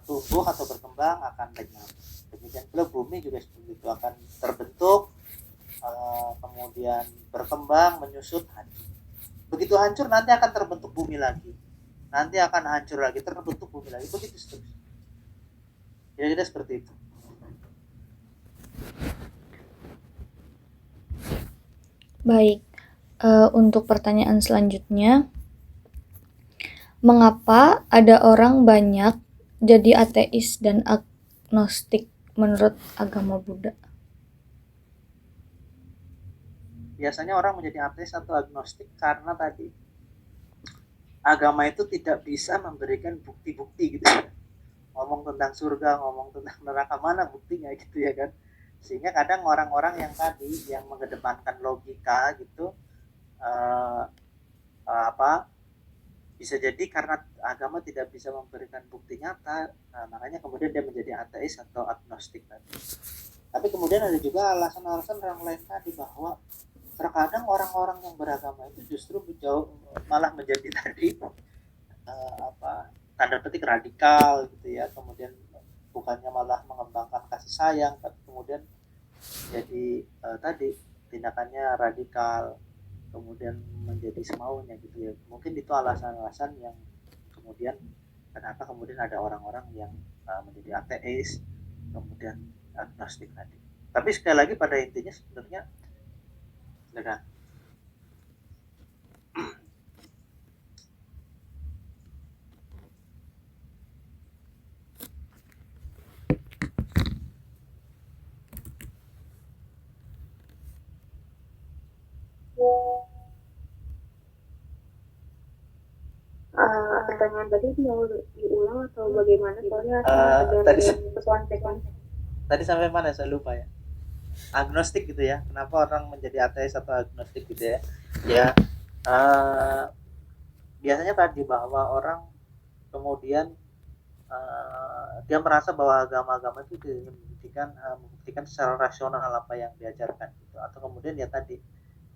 [SPEAKER 2] tumbuh atau berkembang, akan lenyap. Demikian pula bumi juga seperti itu, akan terbentuk, kemudian berkembang, menyusut, hancur. Begitu hancur nanti akan terbentuk bumi lagi. Nanti akan hancur lagi, terbentuk bumi lagi. Begitu seterusnya. Kira-kira seperti itu.
[SPEAKER 3] Baik, untuk pertanyaan selanjutnya, mengapa ada orang banyak jadi ateis dan agnostik menurut agama Buddha?
[SPEAKER 2] Biasanya orang menjadi ateis atau agnostik karena tadi agama itu tidak bisa memberikan bukti-bukti gitu ya. Ngomong tentang surga, ngomong tentang neraka, mana buktinya gitu ya kan. Sehingga kadang orang-orang yang tadi yang mengedepankan logika gitu bisa jadi karena agama tidak bisa memberikan bukti nyata, makanya kemudian dia menjadi ateis atau agnostik tadi. Tapi kemudian ada juga alasan-alasan yang lain tadi bahwa terkadang orang-orang yang beragama itu justru malah menjadi tadi tanda petik radikal gitu ya, kemudian bukannya malah mengembangkan kasih sayang, tapi kemudian jadi tadi tindakannya radikal, kemudian menjadi semaunya gitu ya. Mungkin itu alasan-alasan yang kemudian kenapa kemudian ada orang-orang yang menjadi ateis, kemudian agnostik tadi. Tapi sekali lagi pada intinya sebenarnya dengan
[SPEAKER 4] Pertanyaan tadi mau diulang atau bagaimana? Soalnya
[SPEAKER 2] tadi sampai mana saya lupa ya. Agnostik gitu ya. Kenapa orang menjadi ateis atau agnostik gitu ya? Ya biasanya tadi bahwa orang kemudian dia merasa bahwa agama-agama itu membuktikan secara rasional apa yang diajarkan gitu. Atau kemudian ya tadi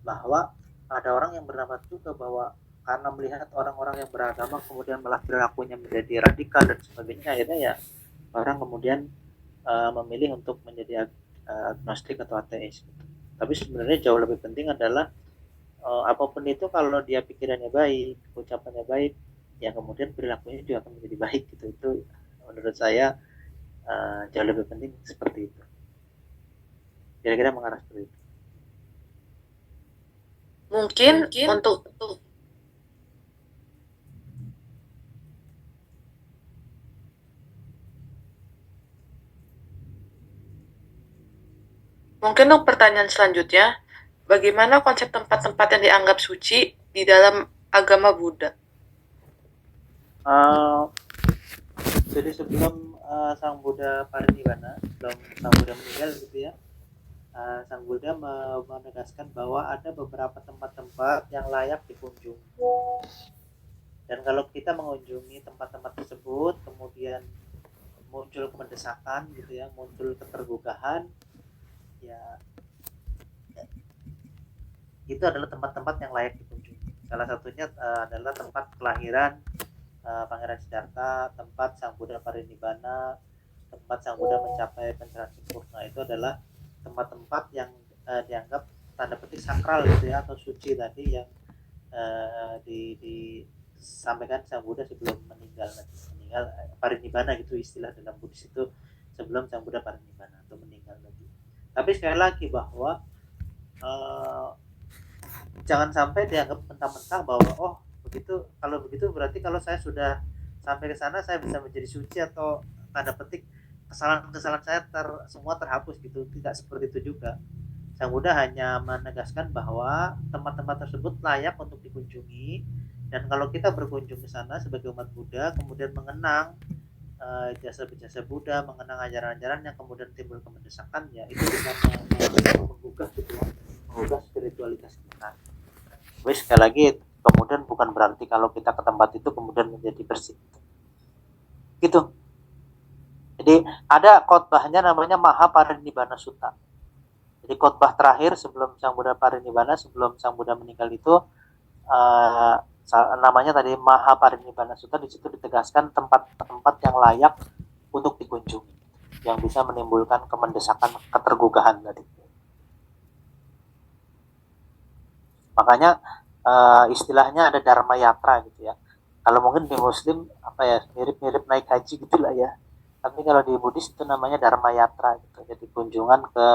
[SPEAKER 2] bahwa ada orang yang berpendapat juga bahwa karena melihat orang-orang yang beragama kemudian malah perilakunya menjadi radikal dan sebagainya, akhirnya ya orang kemudian memilih untuk menjadi agnostik atau ateis gitu. Tapi sebenarnya jauh lebih penting adalah apapun itu kalau dia pikirannya baik, ucapannya baik, ya kemudian perilakunya juga akan menjadi baik gitu. Itu menurut saya jauh lebih penting seperti itu. Kira-kira mengarah seperti itu.
[SPEAKER 6] Mungkin untuk Mungkin untuk pertanyaan selanjutnya, bagaimana konsep tempat-tempat yang dianggap suci di dalam agama Buddha?
[SPEAKER 2] Jadi sebelum Sang Buddha parinibbana, sebelum Sang Buddha meninggal gitu ya, Sang Buddha menegaskan bahwa ada beberapa tempat-tempat yang layak dikunjungi. Dan kalau kita mengunjungi tempat-tempat tersebut, kemudian muncul kemendesakan gitu ya, muncul ketergugahan, ya itu adalah tempat-tempat yang layak dikunjungi. Salah satunya adalah tempat kelahiran Pangeran Siddhartha, tempat Sang Buddha parinibbana, tempat Sang Buddha mencapai pencerahan sempurna. Itu adalah tempat-tempat yang dianggap tanda petik sakral gitu ya, atau suci tadi yang disampaikan Sang Buddha sebelum meninggal parinibbana gitu istilah dalam Buddhis itu, sebelum Sang Buddha parinibbana atau meninggal lagi. Tapi sekali lagi bahwa jangan sampai dianggap mentah-mentah bahwa oh begitu, kalau begitu berarti kalau saya sudah sampai ke sana saya bisa menjadi suci, atau tanda petik kesalahan-kesalahan saya semua terhapus gitu. Tidak seperti itu juga. Sang Buddha hanya menegaskan bahwa tempat-tempat tersebut layak untuk dikunjungi, dan kalau kita berkunjung ke sana sebagai umat Buddha kemudian mengenang jasa-jasa Buddha, mengenang ajaran-ajaran yang kemudian timbul kemendesakan, ya itu bisa menggugah gitu, menggugah spiritualitas kita. Tapi sekali lagi kemudian bukan berarti kalau kita ke tempat itu kemudian menjadi bersih gitu. Jadi ada khotbahnya namanya Mahaparinibbana Sutta. Jadi khotbah terakhir sebelum Sang Buddha parinibbana, sebelum Sang Buddha meninggal itu namanya tadi Mahaparinibbana Sutta. Di situ ditegaskan tempat-tempat yang layak untuk dikunjungi, yang bisa menimbulkan kemendesakan, ketergugahan tadi. Makanya istilahnya ada Dharma Yatra gitu ya. Kalau mungkin di Muslim apa ya, mirip-mirip naik haji gitulah ya. Tapi kalau di Buddhis itu namanya Dharma Yatra gitu. Jadi kunjungan ke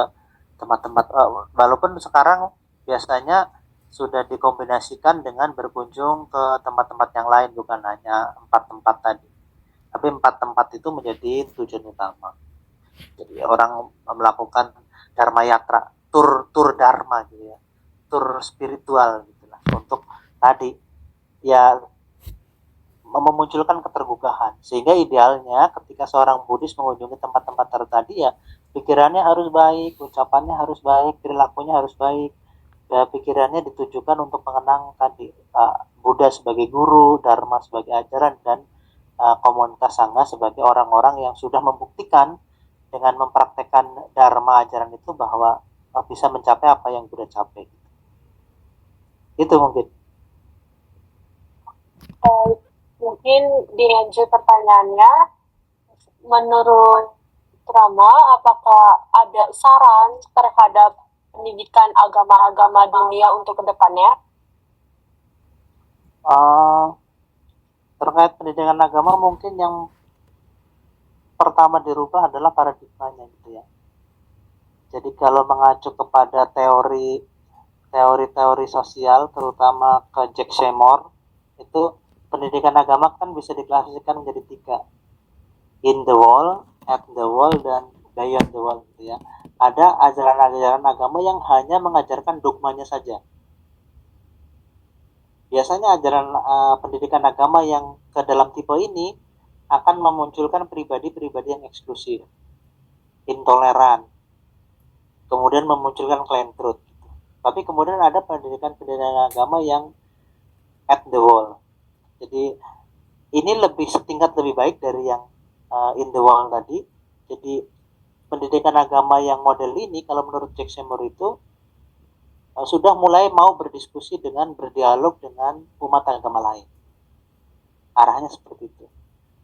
[SPEAKER 2] tempat-tempat, walaupun sekarang biasanya sudah dikombinasikan dengan berkunjung ke tempat-tempat yang lain, bukan hanya 4 tempat tadi. Tapi 4 tempat itu menjadi tujuan utama. Jadi orang melakukan Dharma Yatra, tur Dharma gitu ya. Tur spiritual gitulah, untuk tadi ya memunculkan keterbukaan. Sehingga idealnya ketika seorang Buddhis mengunjungi tempat-tempat tadi ya pikirannya harus baik, ucapannya harus baik, perilakunya harus baik, ya pikirannya ditujukan untuk mengenang tadi Buddha sebagai guru, Dharma sebagai ajaran, dan komunitas Sangha sebagai orang-orang yang sudah membuktikan dengan mempraktekkan Dharma ajaran itu bahwa bisa mencapai apa yang Buddha capai. Itu mungkin.
[SPEAKER 1] Mungkin dilanjut pertanyaannya, menurut Rama, apakah ada saran terhadap pendidikan agama-agama dunia untuk kedepannya?
[SPEAKER 2] Terkait pendidikan agama, mungkin yang pertama dirubah adalah paradigmanya gitu ya. Jadi kalau mengacu kepada teori sosial, terutama ke Jack Seymour, itu pendidikan agama kan bisa diklasifikasikan menjadi 3, in the world, at the world, dan beyond the world gitu ya. Ada ajaran-ajaran agama yang hanya mengajarkan dogmanya saja. Biasanya ajaran pendidikan agama yang ke dalam tipe ini akan memunculkan pribadi-pribadi yang eksklusif, intoleran, kemudian memunculkan claim truth. Tapi kemudian ada pendidikan agama yang at the world. Jadi ini setingkat lebih baik dari yang in the world tadi. Jadi pendidikan agama yang model ini kalau menurut Jack Seymour itu sudah mulai mau berdiskusi berdialog dengan umat agama lain. Arahnya seperti itu.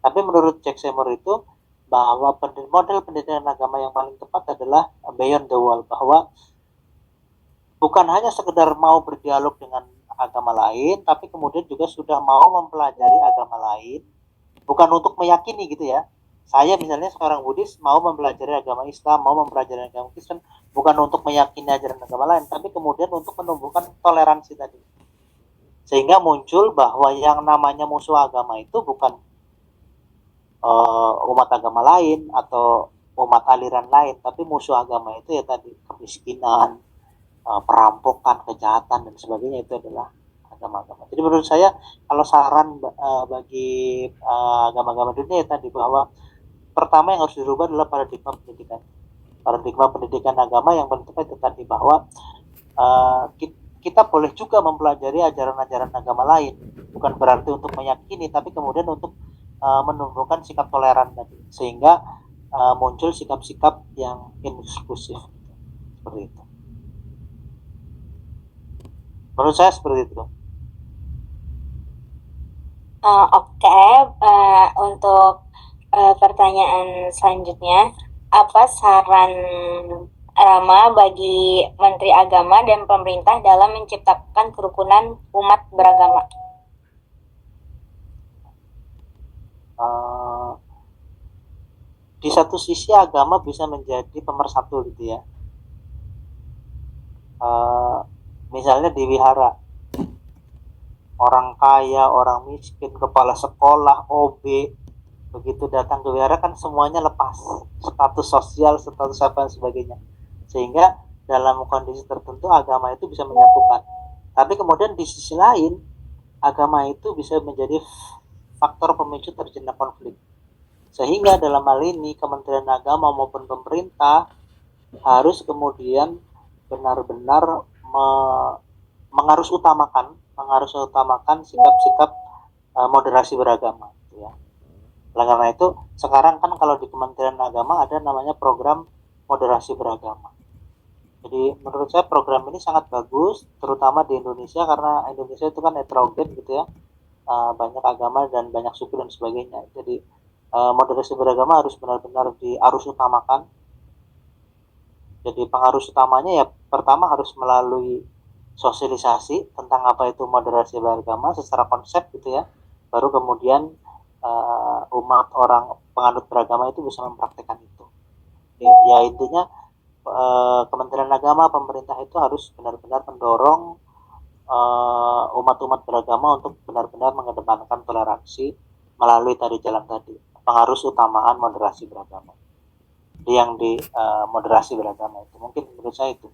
[SPEAKER 2] Tapi menurut Jack Seymour itu bahwa model pendidikan agama yang paling tepat adalah beyond the world, bahwa bukan hanya sekedar mau berdialog dengan agama lain, tapi kemudian juga sudah mau mempelajari agama lain, bukan untuk meyakini gitu ya. Saya misalnya seorang Buddhis mau mempelajari agama Islam, mau mempelajari agama Kristen, bukan untuk meyakini ajaran agama lain, tapi kemudian untuk menumbuhkan toleransi tadi. Sehingga muncul bahwa yang namanya musuh agama itu bukan umat agama lain atau umat aliran lain, tapi musuh agama itu ya tadi kemiskinan, perampokan, kejahatan dan sebagainya itu adalah agama-agama. Jadi menurut saya kalau saran bagi agama-agama dunia ya tadi bahwa pertama yang harus dirubah adalah paradigma pendidikan. Paradigma pendidikan agama yang paling tepat itu tadi bahwa kita boleh juga mempelajari ajaran-ajaran agama lain, bukan berarti untuk meyakini, tapi kemudian untuk menumbuhkan sikap toleran tadi, sehingga muncul sikap-sikap yang inklusif seperti itu. Menurut saya seperti itu.
[SPEAKER 5] Oke, untuk pertanyaan selanjutnya, apa saran Rama bagi Menteri Agama dan pemerintah dalam menciptakan kerukunan umat beragama?
[SPEAKER 2] Di satu sisi agama bisa menjadi pemersatu gitu ya. Misalnya di wihara, orang kaya, orang miskin, kepala sekolah, OB, begitu datang ke wihara kan semuanya lepas status sosial, status apa dan sebagainya, sehingga dalam kondisi tertentu agama itu bisa menyatukan. Tapi kemudian di sisi lain agama itu bisa menjadi faktor pemicu terjadinya konflik, sehingga dalam hal ini Kementerian Agama maupun pemerintah harus kemudian benar-benar mengarus utamakan sikap-sikap moderasi beragama gitu ya. Oleh karena itu sekarang kan kalau di Kementerian Agama ada namanya program moderasi beragama. Jadi menurut saya program ini sangat bagus, terutama di Indonesia, karena Indonesia itu kan heterogen gitu ya, banyak agama dan banyak suku dan sebagainya. Jadi moderasi beragama harus benar-benar diarus utamakan. Jadi pengarus utamanya ya pertama harus melalui sosialisasi tentang apa itu moderasi beragama secara konsep gitu ya, baru kemudian umat orang penganut beragama itu bisa mempraktikkan itu. Ya intinya Kementerian Agama, pemerintah itu harus benar-benar mendorong umat-umat beragama untuk benar-benar mengedepankan toleransi melalui tadi jalan tadi, pengarus utamaan moderasi beragama. Yang di moderasi beragama itu mungkin menurut saya itu.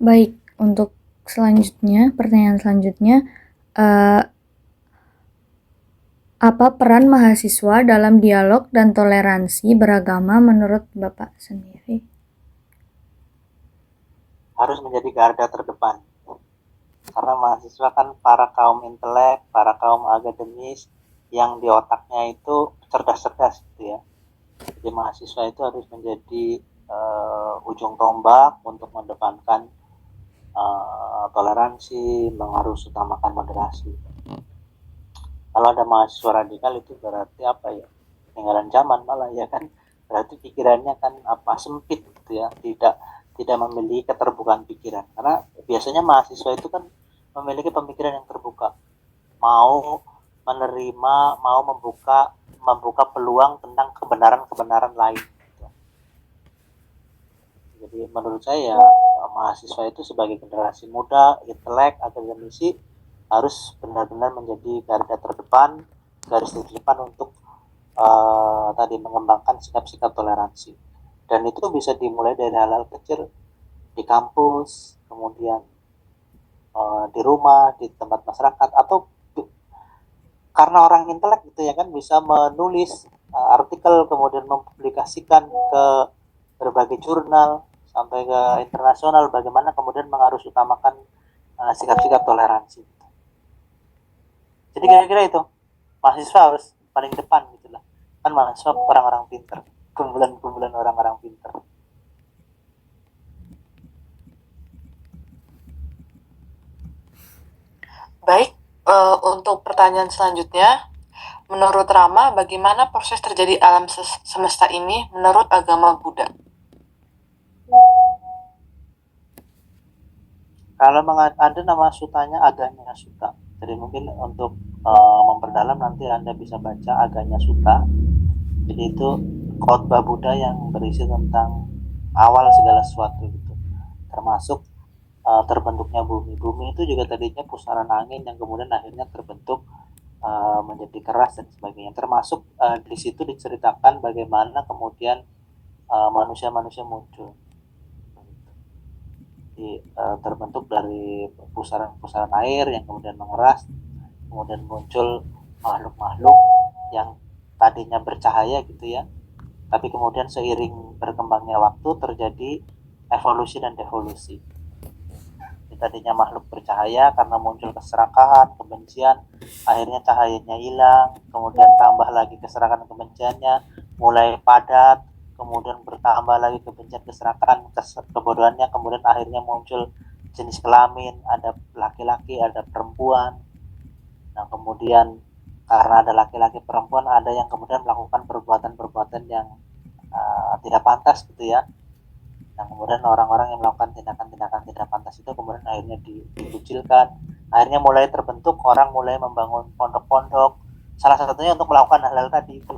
[SPEAKER 3] Baik, untuk selanjutnya, pertanyaan selanjutnya, apa peran mahasiswa dalam dialog dan toleransi beragama menurut Bapak sendiri?
[SPEAKER 2] Harus menjadi garda terdepan. Karena mahasiswa kan para kaum intelek, para kaum akademis yang di otaknya itu cerdas-cerdas gitu ya. Jadi mahasiswa itu harus menjadi ujung tombak untuk mendepankan toleransi, mengharus utamakan moderasi. Kalau ada mahasiswa radikal itu berarti apa ya? Peninggalan zaman malah ya kan. Berarti pikirannya kan apa, sempit gitu ya, tidak memiliki keterbukaan pikiran. Karena biasanya mahasiswa itu kan memiliki pemikiran yang terbuka, mau menerima, mau membuka peluang tentang kebenaran lain. Jadi menurut saya mahasiswa itu sebagai generasi muda, intelek, akademisi harus benar-benar menjadi garis terdepan untuk tadi mengembangkan sikap-sikap toleransi. Dan itu bisa dimulai dari hal-hal kecil di kampus, kemudian di rumah, di tempat masyarakat, atau karena orang intelek gitu ya kan bisa menulis artikel kemudian mempublikasikan ke berbagai jurnal sampai ke internasional, bagaimana kemudian mengarus utamakan sikap-sikap toleransi. Jadi kira-kira itu mahasiswa harus paling depan gitu lah, kan mahasiswa orang-orang pinter, kumpulan orang-orang pinter.
[SPEAKER 6] Baik, untuk pertanyaan selanjutnya, menurut Rama, bagaimana proses terjadi alam semesta ini menurut agama Buddha?
[SPEAKER 2] Kalau ada nama sutanya Aganya Sutta. Jadi mungkin untuk memperdalam nanti Anda bisa baca Aganya Sutta. Jadi itu khotbah Buddha yang berisi tentang awal segala sesuatu gitu. Termasuk terbentuknya bumi. Bumi itu juga tadinya pusaran angin yang kemudian akhirnya terbentuk menjadi keras dan sebagainya. Termasuk di situ diceritakan bagaimana kemudian manusia-manusia muncul. Terbentuk dari pusaran-pusaran air yang kemudian mengeras, kemudian muncul makhluk-makhluk yang tadinya bercahaya gitu ya, tapi kemudian seiring berkembangnya waktu terjadi evolusi dan devolusi. Tadinya makhluk bercahaya, karena muncul keserakahan, kebencian, akhirnya cahayanya hilang, kemudian tambah lagi keserakahan kebenciannya, mulai padat, kemudian bertambah lagi kebencian keserakahan kebodohannya, kemudian akhirnya muncul jenis kelamin, ada laki-laki, ada perempuan. Nah kemudian karena ada laki-laki perempuan, ada yang kemudian melakukan perbuatan-perbuatan yang tidak pantas gitu ya. Nah kemudian orang-orang yang melakukan tindakan-tindakan tidak pantas itu kemudian akhirnya dikucilkan. Akhirnya mulai terbentuk, orang mulai membangun pondok-pondok, salah satunya untuk melakukan hal-hal tadi itu.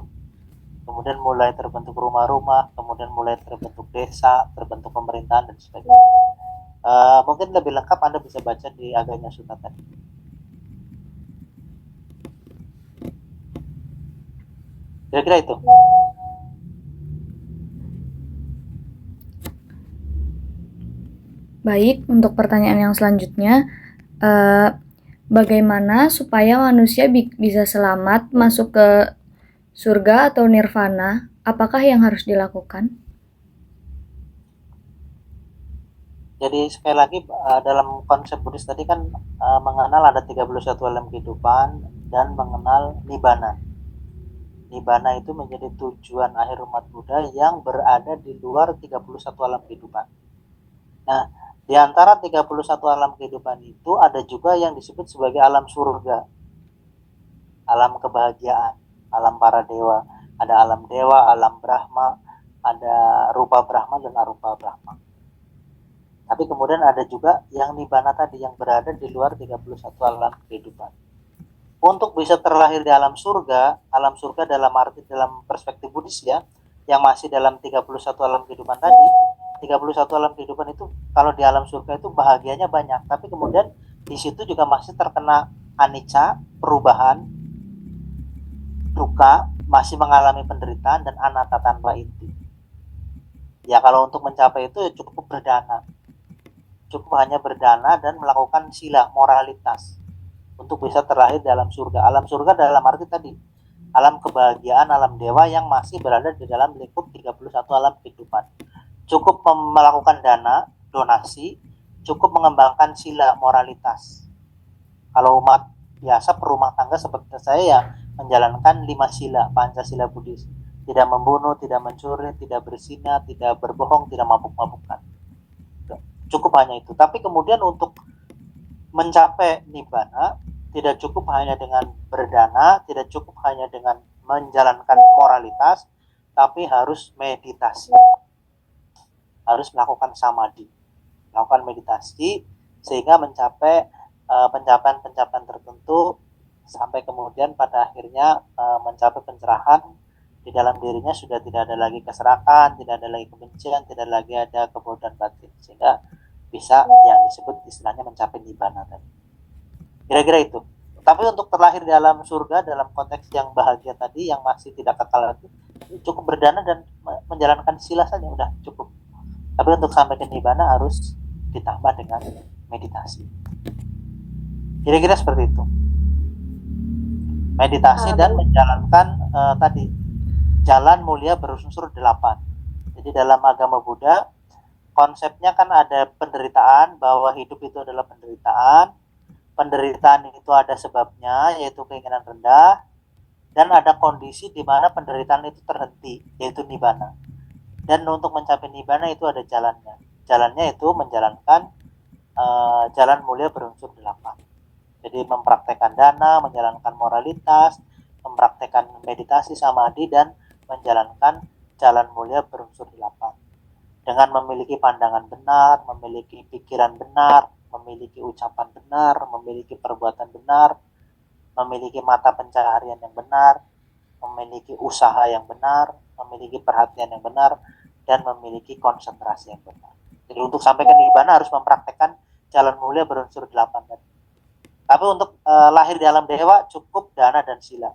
[SPEAKER 2] Kemudian mulai terbentuk rumah-rumah, kemudian mulai terbentuk desa, terbentuk pemerintahan dan sebagainya. Mungkin lebih lengkap Anda bisa baca di Agama Sutta tadi. Kira-kira itu.
[SPEAKER 3] Baik, untuk pertanyaan yang selanjutnya, bagaimana supaya manusia bisa selamat masuk ke surga atau nirvana? Apakah yang harus dilakukan?
[SPEAKER 2] Jadi sekali lagi dalam konsep Buddhis tadi kan mengenal ada 31 alam kehidupan dan mengenal Nibbana. Nibbana itu menjadi tujuan akhir umat Buddha yang berada di luar 31 alam kehidupan. Nah, di antara 31 alam kehidupan itu ada juga yang disebut sebagai alam surga, alam kebahagiaan, alam para dewa. Ada alam dewa, alam Brahma, ada rupa Brahma dan arupa Brahma. Tapi kemudian ada juga yang Nibbana tadi yang berada di luar 31 alam kehidupan. Untuk bisa terlahir di alam surga dalam arti dalam perspektif Buddhis ya, yang masih dalam 31 alam kehidupan tadi, 31 alam kehidupan itu kalau di alam surga itu bahagianya banyak, tapi kemudian di situ juga masih terkena anicca, perubahan, duka, masih mengalami penderitaan dan anatta tanpa inti. Ya kalau untuk mencapai itu cukup berdana. Cukup hanya berdana dan melakukan sila moralitas untuk bisa terlahir dalam surga. Alam surga dalam arti tadi alam kebahagiaan, alam dewa yang masih berada di dalam lingkup 31 alam kehidupan. Cukup melakukan dana, donasi, cukup mengembangkan sila moralitas. Kalau umat biasa perumah tangga seperti saya ya menjalankan 5 sila, Pancasila Buddhis. Tidak membunuh, tidak mencuri, tidak berzina, tidak berbohong, tidak mabuk-mabukan. Cukup hanya itu. Tapi kemudian untuk mencapai Nibbana tidak cukup hanya dengan berdana, tidak cukup hanya dengan menjalankan moralitas, tapi harus meditasi. Harus melakukan samadhi, melakukan meditasi sehingga mencapai pencapaian-pencapaian tertentu sampai kemudian pada akhirnya mencapai pencerahan di dalam dirinya, sudah tidak ada lagi keserakahan, tidak ada lagi kebencian, tidak lagi ada kebodohan batin, sehingga bisa yang disebut istilahnya mencapai Nibbana tadi. Kira-kira itu. Tapi untuk terlahir di alam surga dalam konteks yang bahagia tadi, yang masih tidak kekal lagi, cukup berdana dan menjalankan sila saja udah cukup. Tapi untuk sampai ke Nibbana harus ditambah dengan meditasi. Kira-kira seperti itu. Meditasi dan menjalankan tadi jalan mulia berunsur 8. Jadi dalam agama Buddha konsepnya kan ada penderitaan, bahwa hidup itu adalah penderitaan. Penderitaan itu ada sebabnya, yaitu keinginan rendah, dan ada kondisi di mana penderitaan itu terhenti, yaitu Nibbana. Dan untuk mencapai Nibbana itu ada jalannya. Jalannya itu menjalankan jalan mulia berunsur 8. Jadi mempraktekkan dana, menjalankan moralitas, mempraktekkan meditasi samadhi, dan menjalankan jalan mulia berunsur 8. Dengan memiliki pandangan benar, memiliki pikiran benar, memiliki ucapan benar, memiliki perbuatan benar, memiliki mata pencaharian yang benar, memiliki usaha yang benar, memiliki perhatian yang benar, dan memiliki konsentrasi yang benar. Jadi untuk sampai ke Nibbana harus mempraktekkan jalan mulia berunsur 8 tadi. Tapi untuk lahir di alam dewa cukup dana dan sila.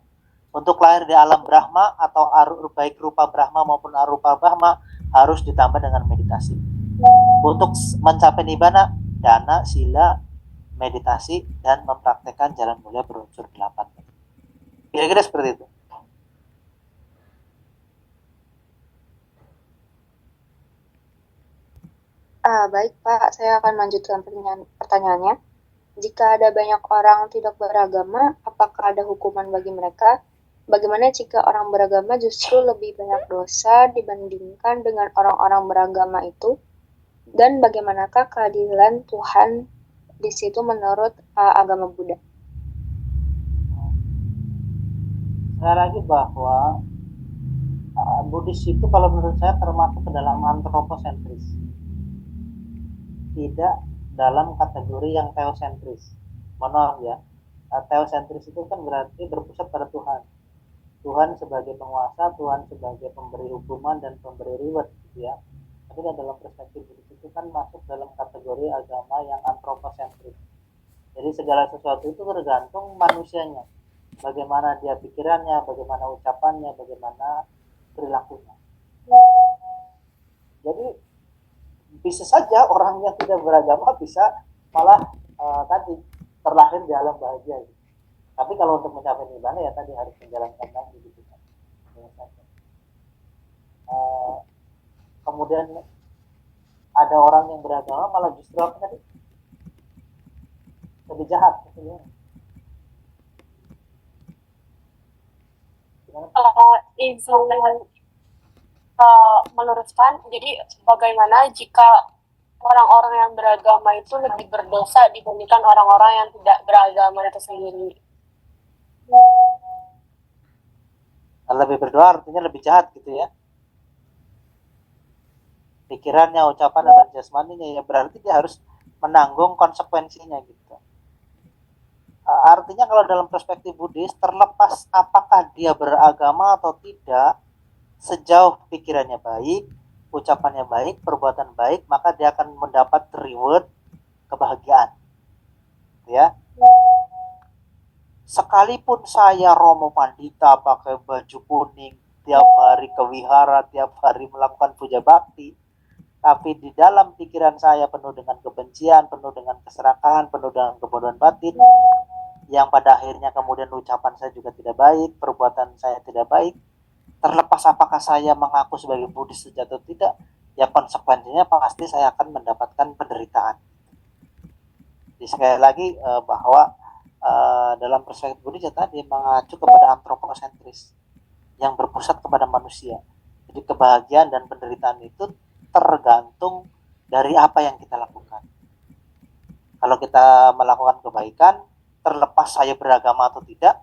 [SPEAKER 2] Untuk lahir di alam Brahma atau baik rupa Brahma maupun arupa Brahma harus ditambah dengan meditasi. Untuk mencapai nibbana, dana, sila, meditasi, dan mempraktekkan jalan mulia berunsur 8. Kira-kira seperti itu.
[SPEAKER 4] Baik Pak, saya akan lanjutkan pertanyaannya. Jika ada banyak orang tidak beragama, apakah ada hukuman bagi mereka? Bagaimana jika orang beragama justru lebih banyak dosa dibandingkan dengan orang-orang beragama itu? Dan bagaimanakah keadilan Tuhan di situ menurut agama Buddha?
[SPEAKER 2] Sekali lagi bahwa Buddhis itu kalau menurut saya termasuk ke dalam antroposentris, tidak dalam kategori yang teosentris. Mohon maaf ya, teosentris itu kan berarti berpusat pada Tuhan. Tuhan sebagai penguasa, Tuhan sebagai pemberi hukuman dan pemberi reward, gitu ya. Tapi dalam perspektif Buddhis itu kan masuk dalam kategori agama yang antroposentris. Jadi segala sesuatu itu tergantung manusianya, bagaimana dia pikirannya, bagaimana ucapannya, bagaimana perilakunya. Jadi bisa saja orang yang tidak beragama bisa malah tadi terlahir di alam bahagia. Gitu. Tapi kalau untuk mencapai nibbana ya tadi harus menjalankan lagi gitu kan. Kemudian ada orang yang beragama malah justru apa tadi? Lebih jahat gitu ya.
[SPEAKER 1] Izin meluruskan, jadi bagaimana jika orang-orang yang beragama itu lebih berdosa dibandingkan orang-orang yang tidak beragama itu sendiri?
[SPEAKER 2] Lebih berdoa artinya lebih jahat gitu ya. Pikirannya, ucapan, dan jasmaninya ya berarti dia harus menanggung konsekuensinya gitu. Artinya kalau dalam perspektif Buddhis, terlepas apakah dia beragama atau tidak, sejauh pikirannya baik, ucapannya baik, perbuatan baik, maka dia akan mendapat reward kebahagiaan. Ya. Sekalipun saya Romo Pandita pakai baju kuning, tiap hari ke wihara, tiap hari melakukan puja bakti, tapi di dalam pikiran saya penuh dengan kebencian, penuh dengan keserakahan, penuh dengan kebodohan batin, yang pada akhirnya kemudian ucapan saya juga tidak baik, perbuatan saya tidak baik, terlepas apakah saya mengaku sebagai Buddhis sejati atau tidak, ya konsekuensinya pasti saya akan mendapatkan penderitaan. Jadi sekali lagi bahwa dalam perspektif Buddhis ya tadi mengacu kepada antroposentris yang berpusat kepada manusia. Jadi kebahagiaan dan penderitaan itu tergantung dari apa yang kita lakukan. Kalau kita melakukan kebaikan, terlepas saya beragama atau tidak,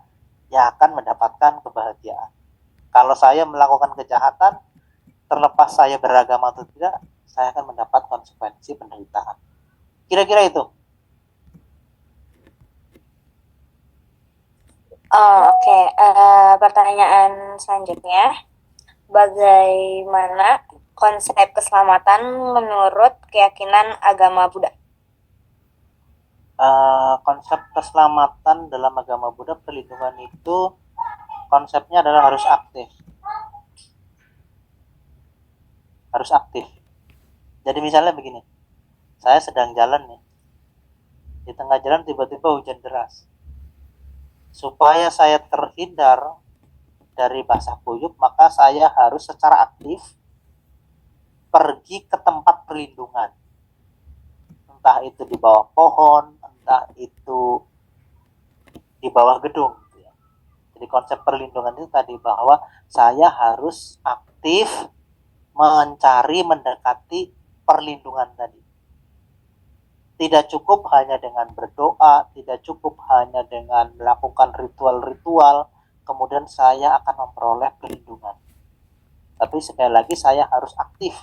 [SPEAKER 2] ya akan mendapatkan kebahagiaan. Kalau saya melakukan kejahatan, terlepas saya beragama atau tidak, saya akan mendapat konsekuensi penderitaan. Kira-kira itu.
[SPEAKER 5] Oke. Pertanyaan selanjutnya, bagaimana konsep keselamatan menurut keyakinan agama Buddha?
[SPEAKER 2] Konsep keselamatan dalam agama Buddha, perlindungan itu konsepnya adalah harus aktif. Harus aktif. Jadi misalnya begini, saya sedang jalan nih, di tengah jalan tiba-tiba hujan deras. Supaya saya terhindar dari basah kuyup, maka saya harus secara aktif pergi ke tempat perlindungan. Entah itu di bawah pohon, entah itu di bawah gedung. Jadi konsep perlindungan itu tadi bahwa saya harus aktif mencari, mendekati perlindungan tadi. Tidak cukup hanya dengan berdoa, tidak cukup hanya dengan melakukan ritual-ritual, kemudian saya akan memperoleh perlindungan. Tapi sekali lagi saya harus aktif.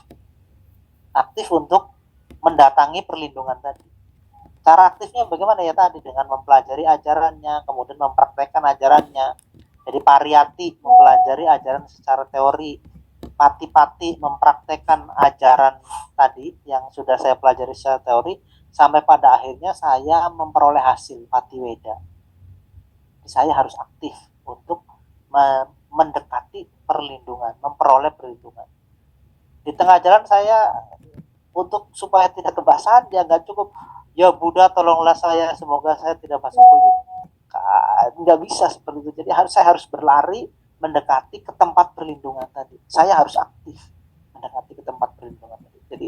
[SPEAKER 2] Aktif untuk mendatangi perlindungan tadi. Cara aktifnya bagaimana ya tadi? Dengan mempelajari ajarannya, kemudian mempraktekkan ajarannya. Jadi pariyati, mempelajari ajaran secara teori. Pati-pati, mempraktekkan ajaran tadi yang sudah saya pelajari secara teori, sampai pada akhirnya saya memperoleh hasil patiweda. Saya harus aktif untuk mendekati perlindungan, memperoleh perlindungan. Di tengah jalan saya untuk supaya tidak kebasahan, ya nggak cukup ya Buddha tolonglah saya, semoga saya tidak masuk kuyung. Nggak bisa seperti itu. Jadi saya harus berlari mendekati ke tempat perlindungan tadi. Saya harus aktif mendekati ke tempat perlindungan tadi. Jadi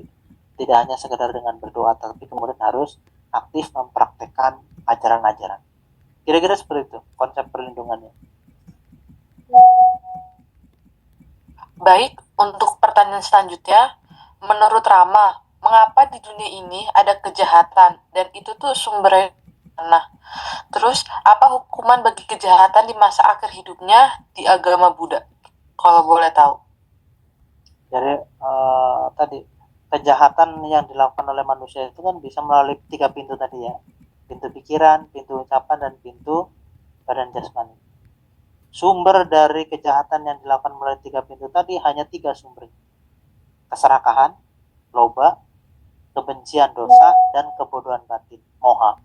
[SPEAKER 2] tidak hanya sekedar dengan berdoa, tapi kemudian harus aktif mempraktekkan ajaran-ajaran. Kira-kira seperti itu konsep perlindungannya.
[SPEAKER 6] Baik, untuk pertanyaan selanjutnya, menurut Rama, mengapa di dunia ini ada kejahatan dan itu tuh sumbernya mana? Terus, apa hukuman bagi kejahatan di masa akhir hidupnya di agama Buddha? Kalau boleh tahu.
[SPEAKER 2] Jadi tadi kejahatan yang dilakukan oleh manusia itu kan bisa melalui 3 pintu tadi ya. Pintu pikiran, pintu ucapan, dan pintu badan jasmani. Sumber dari kejahatan yang dilakukan melalui 3 pintu tadi hanya 3 sumber. Keserakahan, loba, kebencian dosa, dan kebodohan batin, moha.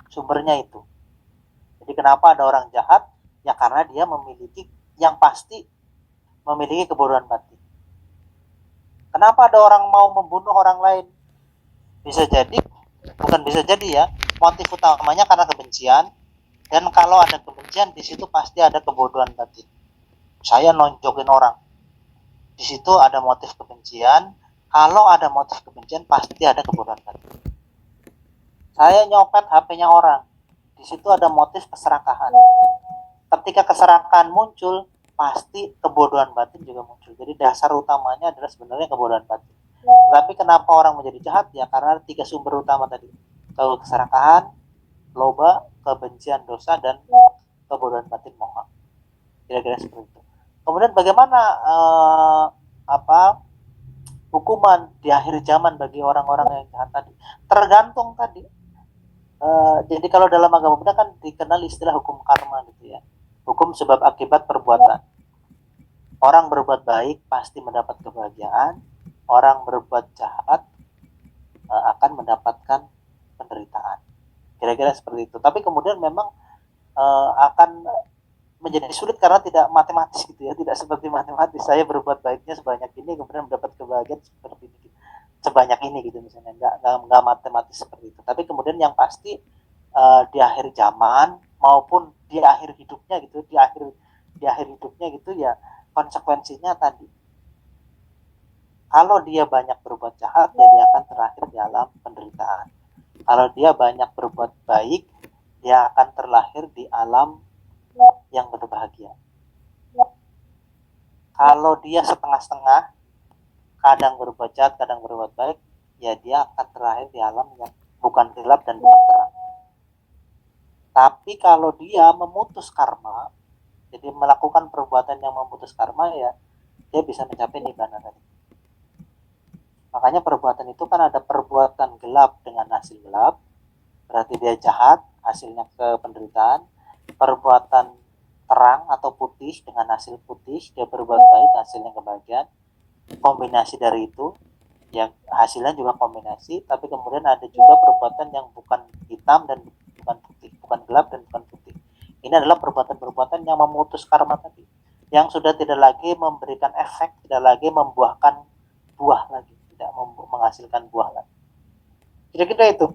[SPEAKER 2] Sumbernya itu. Jadi kenapa ada orang jahat? Ya karena dia memiliki, yang pasti memiliki kebodohan batin. Kenapa ada orang mau membunuh orang lain? Bisa jadi, bukan bisa jadi ya, motif utamanya karena kebencian. Dan kalau ada kebencian, di situ pasti ada kebodohan batin. Saya nonjokin orang, di situ ada motif kebencian. Kalau ada motif kebencian, pasti ada kebodohan batin. Saya nyopet HP-nya orang, di situ ada motif keserakahan. Ketika keserakahan muncul, pasti kebodohan batin juga muncul. Jadi dasar utamanya adalah sebenarnya kebodohan batin. Tapi kenapa orang menjadi jahat? Ya karena 3 sumber utama tadi. Keserakahan, loba, kebencian dosa, dan kebodohan batin moha. Kira-kira seperti itu. Kemudian bagaimana hukuman di akhir zaman bagi orang-orang yang jahat tadi? Tergantung tadi. Jadi kalau dalam agama Buddha kan dikenal istilah hukum karma gitu ya. Hukum sebab akibat perbuatan. Orang berbuat baik pasti mendapat kebahagiaan. Orang berbuat jahat akan mendapatkan penderitaan. Kira-kira seperti itu. Tapi kemudian memang akan menjadi sulit karena tidak matematis gitu ya, tidak seperti matematis. Saya berbuat baiknya sebanyak ini, kemudian mendapat kebahagiaan seperti ini, sebanyak ini gitu misalnya. Nggak matematis seperti itu. Tapi kemudian yang pasti di akhir zaman maupun di akhir hidupnya gitu, di akhir hidupnya gitu ya, konsekuensinya tadi. Kalau dia banyak berbuat jahat, ya dia akan terakhir di alam penderitaan. Kalau dia banyak berbuat baik, dia akan terlahir di alam yang berbahagia. Kalau dia setengah-setengah, kadang berbuat jahat, kadang berbuat baik, ya dia akan terlahir di alam yang bukan gelap dan bukan terang. Tapi kalau dia memutus karma, jadi melakukan perbuatan yang memutus karma, ya dia bisa mencapai nibbana tadi. Makanya perbuatan itu kan ada perbuatan gelap dengan hasil gelap, berarti dia jahat, hasilnya ke penderitaan. Perbuatan terang atau putih dengan hasil putih, dia berbuat baik, hasilnya kebahagiaan. Kombinasi dari itu, yang hasilnya juga kombinasi, tapi kemudian ada juga perbuatan yang bukan hitam dan bukan putih, bukan gelap dan bukan putih. Ini adalah perbuatan-perbuatan yang memutus karma tadi, yang sudah tidak lagi memberikan efek, tidak lagi membuahkan buah lagi, tidak menghasilkan buah lagi. Kira-kira itu.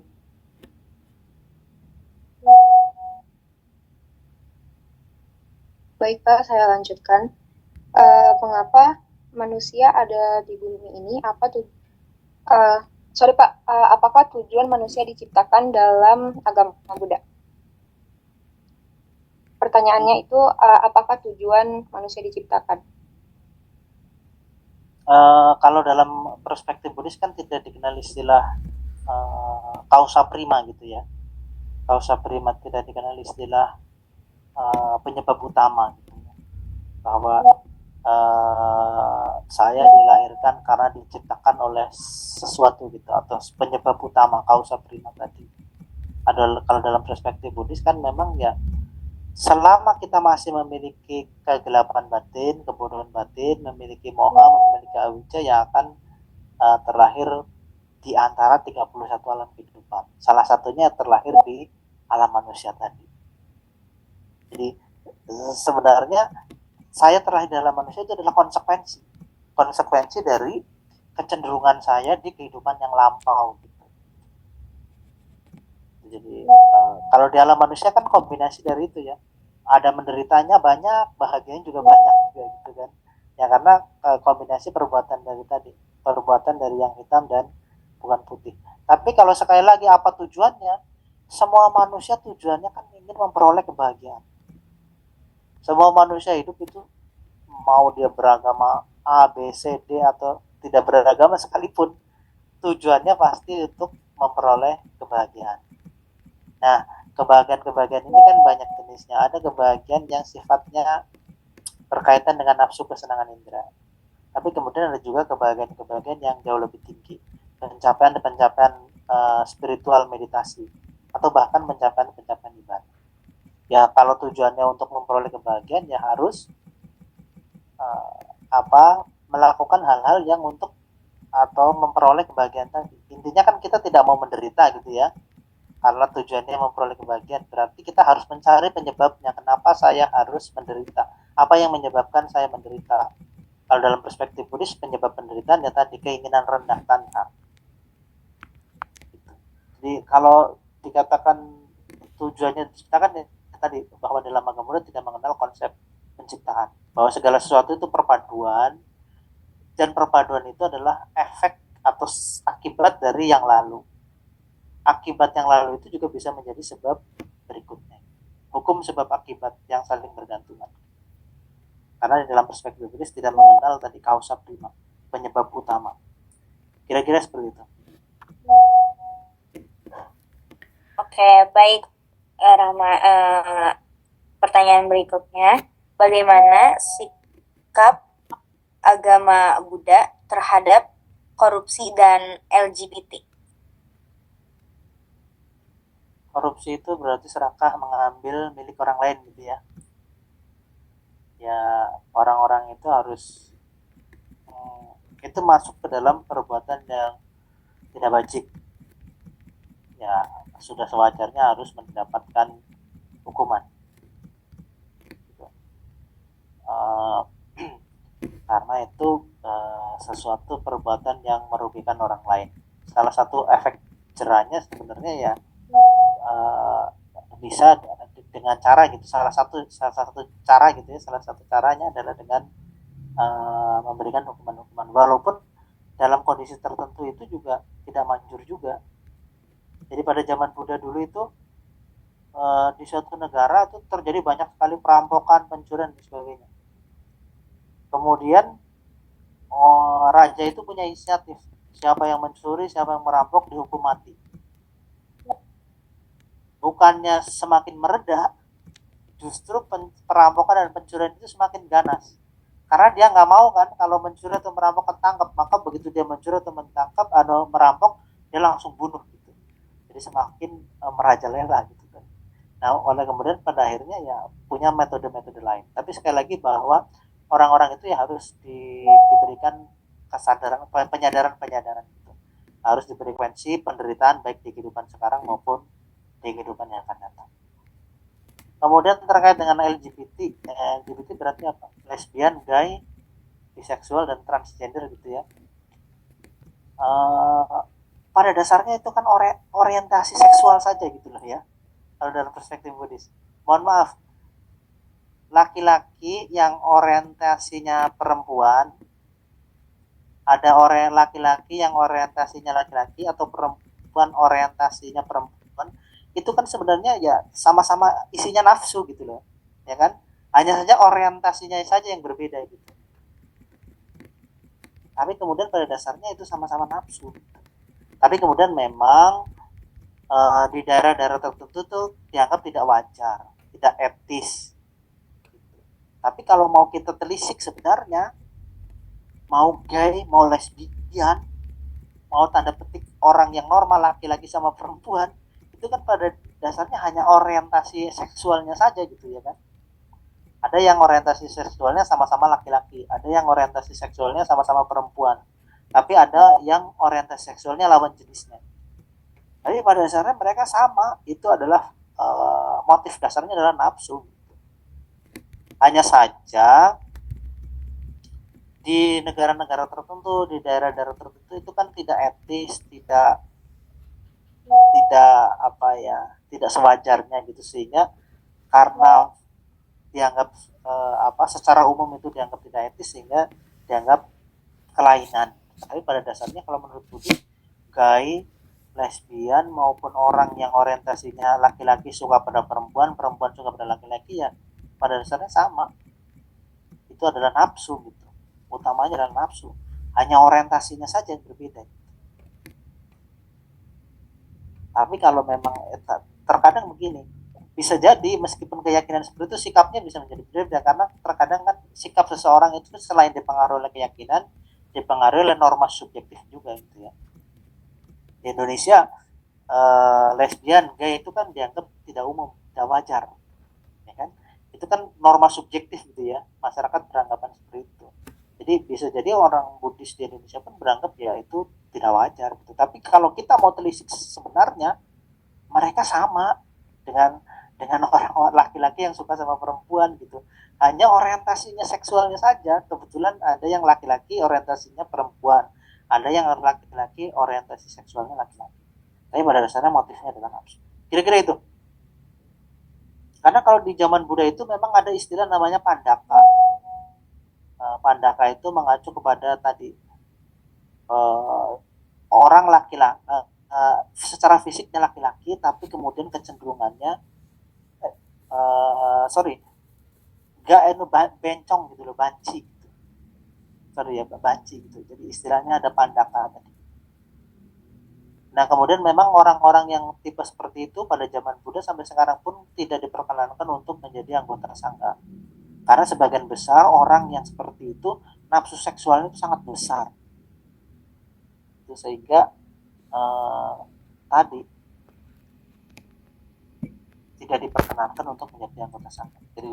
[SPEAKER 4] Baik Pak, saya lanjutkan. Mengapa manusia ada di bumi ini? Apakah tujuan manusia diciptakan dalam agama Buddha? Pertanyaannya itu, apakah tujuan manusia diciptakan?
[SPEAKER 2] Kalau dalam perspektif Buddhis kan tidak dikenal istilah causa prima gitu ya. Causa prima, tidak dikenal istilah penyebab utama gitu ya. Bahwa saya dilahirkan karena diciptakan oleh sesuatu gitu, atau penyebab utama causa prima tadi. Kalau dalam perspektif Buddhis kan memang ya, selama kita masih memiliki kegelapan batin, kebodohan batin, memiliki moha, memiliki awija, yang akan terlahir di antara 31 alam kehidupan. Salah satunya terlahir di alam manusia tadi. Jadi sebenarnya saya terlahir di alam manusia itu adalah konsekuensi dari kecenderungan saya di kehidupan yang lampau gitu. Jadi kalau di alam manusia kan kombinasi dari itu ya, ada menderitanya banyak, bahagianya juga banyak juga gitu kan ya, karena kombinasi perbuatan dari yang hitam dan bukan putih. Tapi kalau sekali lagi apa tujuannya, semua manusia tujuannya kan ingin memperoleh kebahagiaan. Semua manusia hidup itu mau dia beragama A, B, C, D atau tidak beragama sekalipun, tujuannya pasti untuk memperoleh kebahagiaan. Nah, kebahagiaan ini kan banyak jenisnya. Ada kebahagiaan yang sifatnya berkaitan dengan nafsu kesenangan indera. Tapi kemudian ada juga kebahagiaan yang jauh lebih tinggi, pencapaian spiritual meditasi atau bahkan pencapaian ibadah. Ya kalau tujuannya untuk memperoleh kebahagiaan ya harus melakukan hal-hal yang untuk atau memperoleh kebahagiaan tadi. Intinya kan kita tidak mau menderita gitu ya. Karena tujuannya memperoleh kebahagiaan, berarti kita harus mencari penyebabnya. Kenapa saya harus menderita? Apa yang menyebabkan saya menderita? Kalau dalam perspektif Buddhis, penyebab penderitaan ya tadi keinginan rendah tanha. Jadi kalau dikatakan tujuannya diciptakan ya tadi, bahwa dalam agama Buddha tidak mengenal konsep penciptaan, bahwa segala sesuatu itu perpaduan, dan perpaduan itu adalah efek atau akibat dari yang lalu. Akibat yang lalu itu juga bisa menjadi sebab berikutnya. Hukum sebab akibat yang saling bergantungan. Karena di dalam perspektif Buddhis tidak mengenal tadi kausa prima, penyebab utama. Kira-kira seperti itu.
[SPEAKER 5] Oke, baik Rama. Pertanyaan berikutnya, bagaimana sikap agama Buddha terhadap korupsi dan LGBT?
[SPEAKER 2] Korupsi itu berarti serakah mengambil milik orang lain gitu ya. Ya orang-orang itu harus itu masuk ke dalam perbuatan yang tidak wajib. Ya sudah sewajarnya harus mendapatkan hukuman. Gitu. Karena itu sesuatu perbuatan yang merugikan orang lain. Salah satu efek jerahnya sebenarnya ya bisa dengan cara gitu, salah satu cara gitu ya, salah satu caranya adalah dengan memberikan hukuman walaupun dalam kondisi tertentu itu juga tidak manjur juga. Jadi pada zaman Buddha dulu itu di suatu negara itu terjadi banyak sekali perampokan, pencurian dan sebagainya. Kemudian raja itu punya inisiatif, siapa yang mencuri, siapa yang merampok dihukum mati. Bukannya semakin mereda, justru perampokan dan pencurian itu semakin ganas. Karena dia nggak mau kan kalau mencuri atau merampok ketangkap, maka begitu dia mencuri atau mentangkap atau merampok, dia langsung bunuh gitu. Jadi semakin merajalela gitu kan. Nah, oleh kemudian pada akhirnya ya punya metode-metode lain. Tapi sekali lagi bahwa orang-orang itu ya harus diberikan kesadaran, penyadaran gitu. Harus diberi frekuensi penderitaan baik di kehidupan sekarang maupun di kehidupan yang akan datang. Kemudian terkait dengan LGBT berarti apa? Lesbian, gay, biseksual dan transgender gitu ya. Pada dasarnya itu kan orientasi seksual saja gitu loh ya. Kalau dalam perspektif Buddhis. Mohon maaf, laki-laki yang orientasinya perempuan, ada laki-laki yang orientasinya laki-laki atau perempuan orientasinya perempuan, itu kan sebenarnya ya sama-sama isinya nafsu gitu loh, ya kan? Hanya saja orientasinya saja yang berbeda gitu. Tapi kemudian pada dasarnya itu sama-sama nafsu. Tapi kemudian memang di daerah-daerah tertentu tuh dianggap tidak wajar, tidak etis. Tapi kalau mau kita telisik sebenarnya, mau gay, mau lesbian, mau tanda petik orang yang normal laki-laki sama perempuan, itu kan pada dasarnya hanya orientasi seksualnya saja gitu ya kan. Ada yang orientasi seksualnya sama-sama laki-laki, ada yang orientasi seksualnya sama-sama perempuan, tapi ada yang orientasi seksualnya lawan jenisnya. Tapi pada dasarnya mereka sama, itu adalah motif dasarnya adalah nafsu. Hanya saja di negara-negara tertentu, di daerah-daerah tertentu itu kan tidak etis, tidak apa ya, tidak sewajarnya gitu, sehingga karena dianggap secara umum itu dianggap tidak etis sehingga dianggap kelainan. Tapi pada dasarnya kalau menurut Budi, gay, lesbian maupun orang yang orientasinya laki-laki suka pada perempuan, perempuan suka pada laki-laki, ya pada dasarnya sama. Itu adalah nafsu gitu. Utamanya adalah nafsu. Hanya orientasinya saja yang berbeda. Tapi kalau memang terkadang begini, bisa jadi meskipun keyakinan seperti itu sikapnya bisa menjadi berbeda, karena terkadang kan sikap seseorang itu selain dipengaruhi oleh keyakinan, dipengaruhi oleh norma subjektif juga gitu ya. Di Indonesia lesbian, gay itu kan dianggap tidak umum, tidak wajar, ya kan? Itu kan norma subjektif gitu ya, masyarakat beranggapan seperti itu. Jadi bisa jadi orang Buddhis di Indonesia pun beranggap ya itu tidak wajar gitu. Tapi kalau kita mau telisik sebenarnya, mereka sama dengan orang laki-laki yang suka sama perempuan gitu. Hanya orientasinya seksualnya saja, kebetulan ada yang laki-laki orientasinya perempuan, ada yang laki-laki orientasi seksualnya laki-laki. Tapi pada dasarnya motifnya adalah nafsu. Kira-kira itu. Karena kalau di zaman Buddha itu memang ada istilah namanya pandaka. Pandaka itu mengacu kepada tadi orang laki-laki secara fisiknya laki-laki, tapi kemudian kecenderungannya bencong gitu loh, banci gitu. Banci gitu. Jadi istilahnya ada pandaka tadi. Nah, kemudian memang orang-orang yang tipe seperti itu pada zaman Buddha sampai sekarang pun tidak diperkenankan untuk menjadi anggota sangha. Karena sebagian besar orang yang seperti itu nafsu seksualnya itu sangat besar. Itu sehingga tadi tidak diperkenankan untuk menjadi anggota sangha. Jadi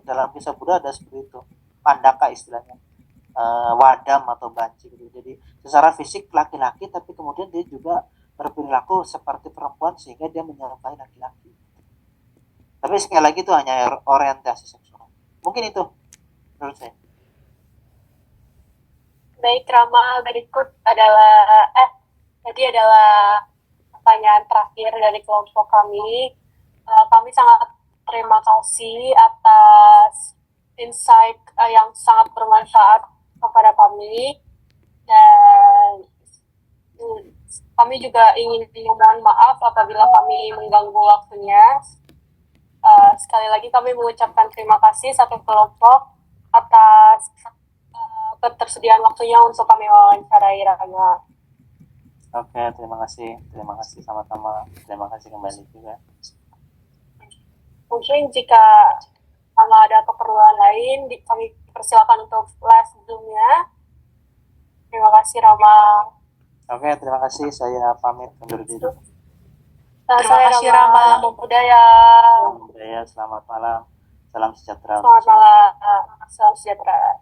[SPEAKER 2] dalam kisah Buddha ada seperti itu, pandaka istilahnya, wadam atau banci gitu. Jadi secara fisik laki-laki, tapi kemudian dia juga berperilaku seperti perempuan sehingga dia menyerupai laki-laki. Tapi sekali lagi itu hanya orientasi seksual. Mungkin itu menurut saya.
[SPEAKER 1] Baik, Rama, berikut adalah pertanyaan terakhir dari kelompok kami. Kami sangat terima kasih atas insight yang sangat bermanfaat kepada kami, dan kami juga ingin mohon maaf apabila kami mengganggu waktunya. Sekali lagi kami mengucapkan terima kasih satu kelompok atas ketersediaan waktunya untuk kami wawancarai Rama.
[SPEAKER 2] Oke, terima kasih sama-sama. Terima kasih kembali juga.
[SPEAKER 1] Mungkin jika ada keperluan lain, kami persilakan untuk live Zoom-nya. Terima kasih, Rama.
[SPEAKER 2] Oke, terima kasih. Saya pamit undur diri.
[SPEAKER 1] Terima kasih, Rama. Namo Buddhaya.
[SPEAKER 2] Selamat malam. Salam sejahtera.
[SPEAKER 1] Selamat malam. Salam sejahtera.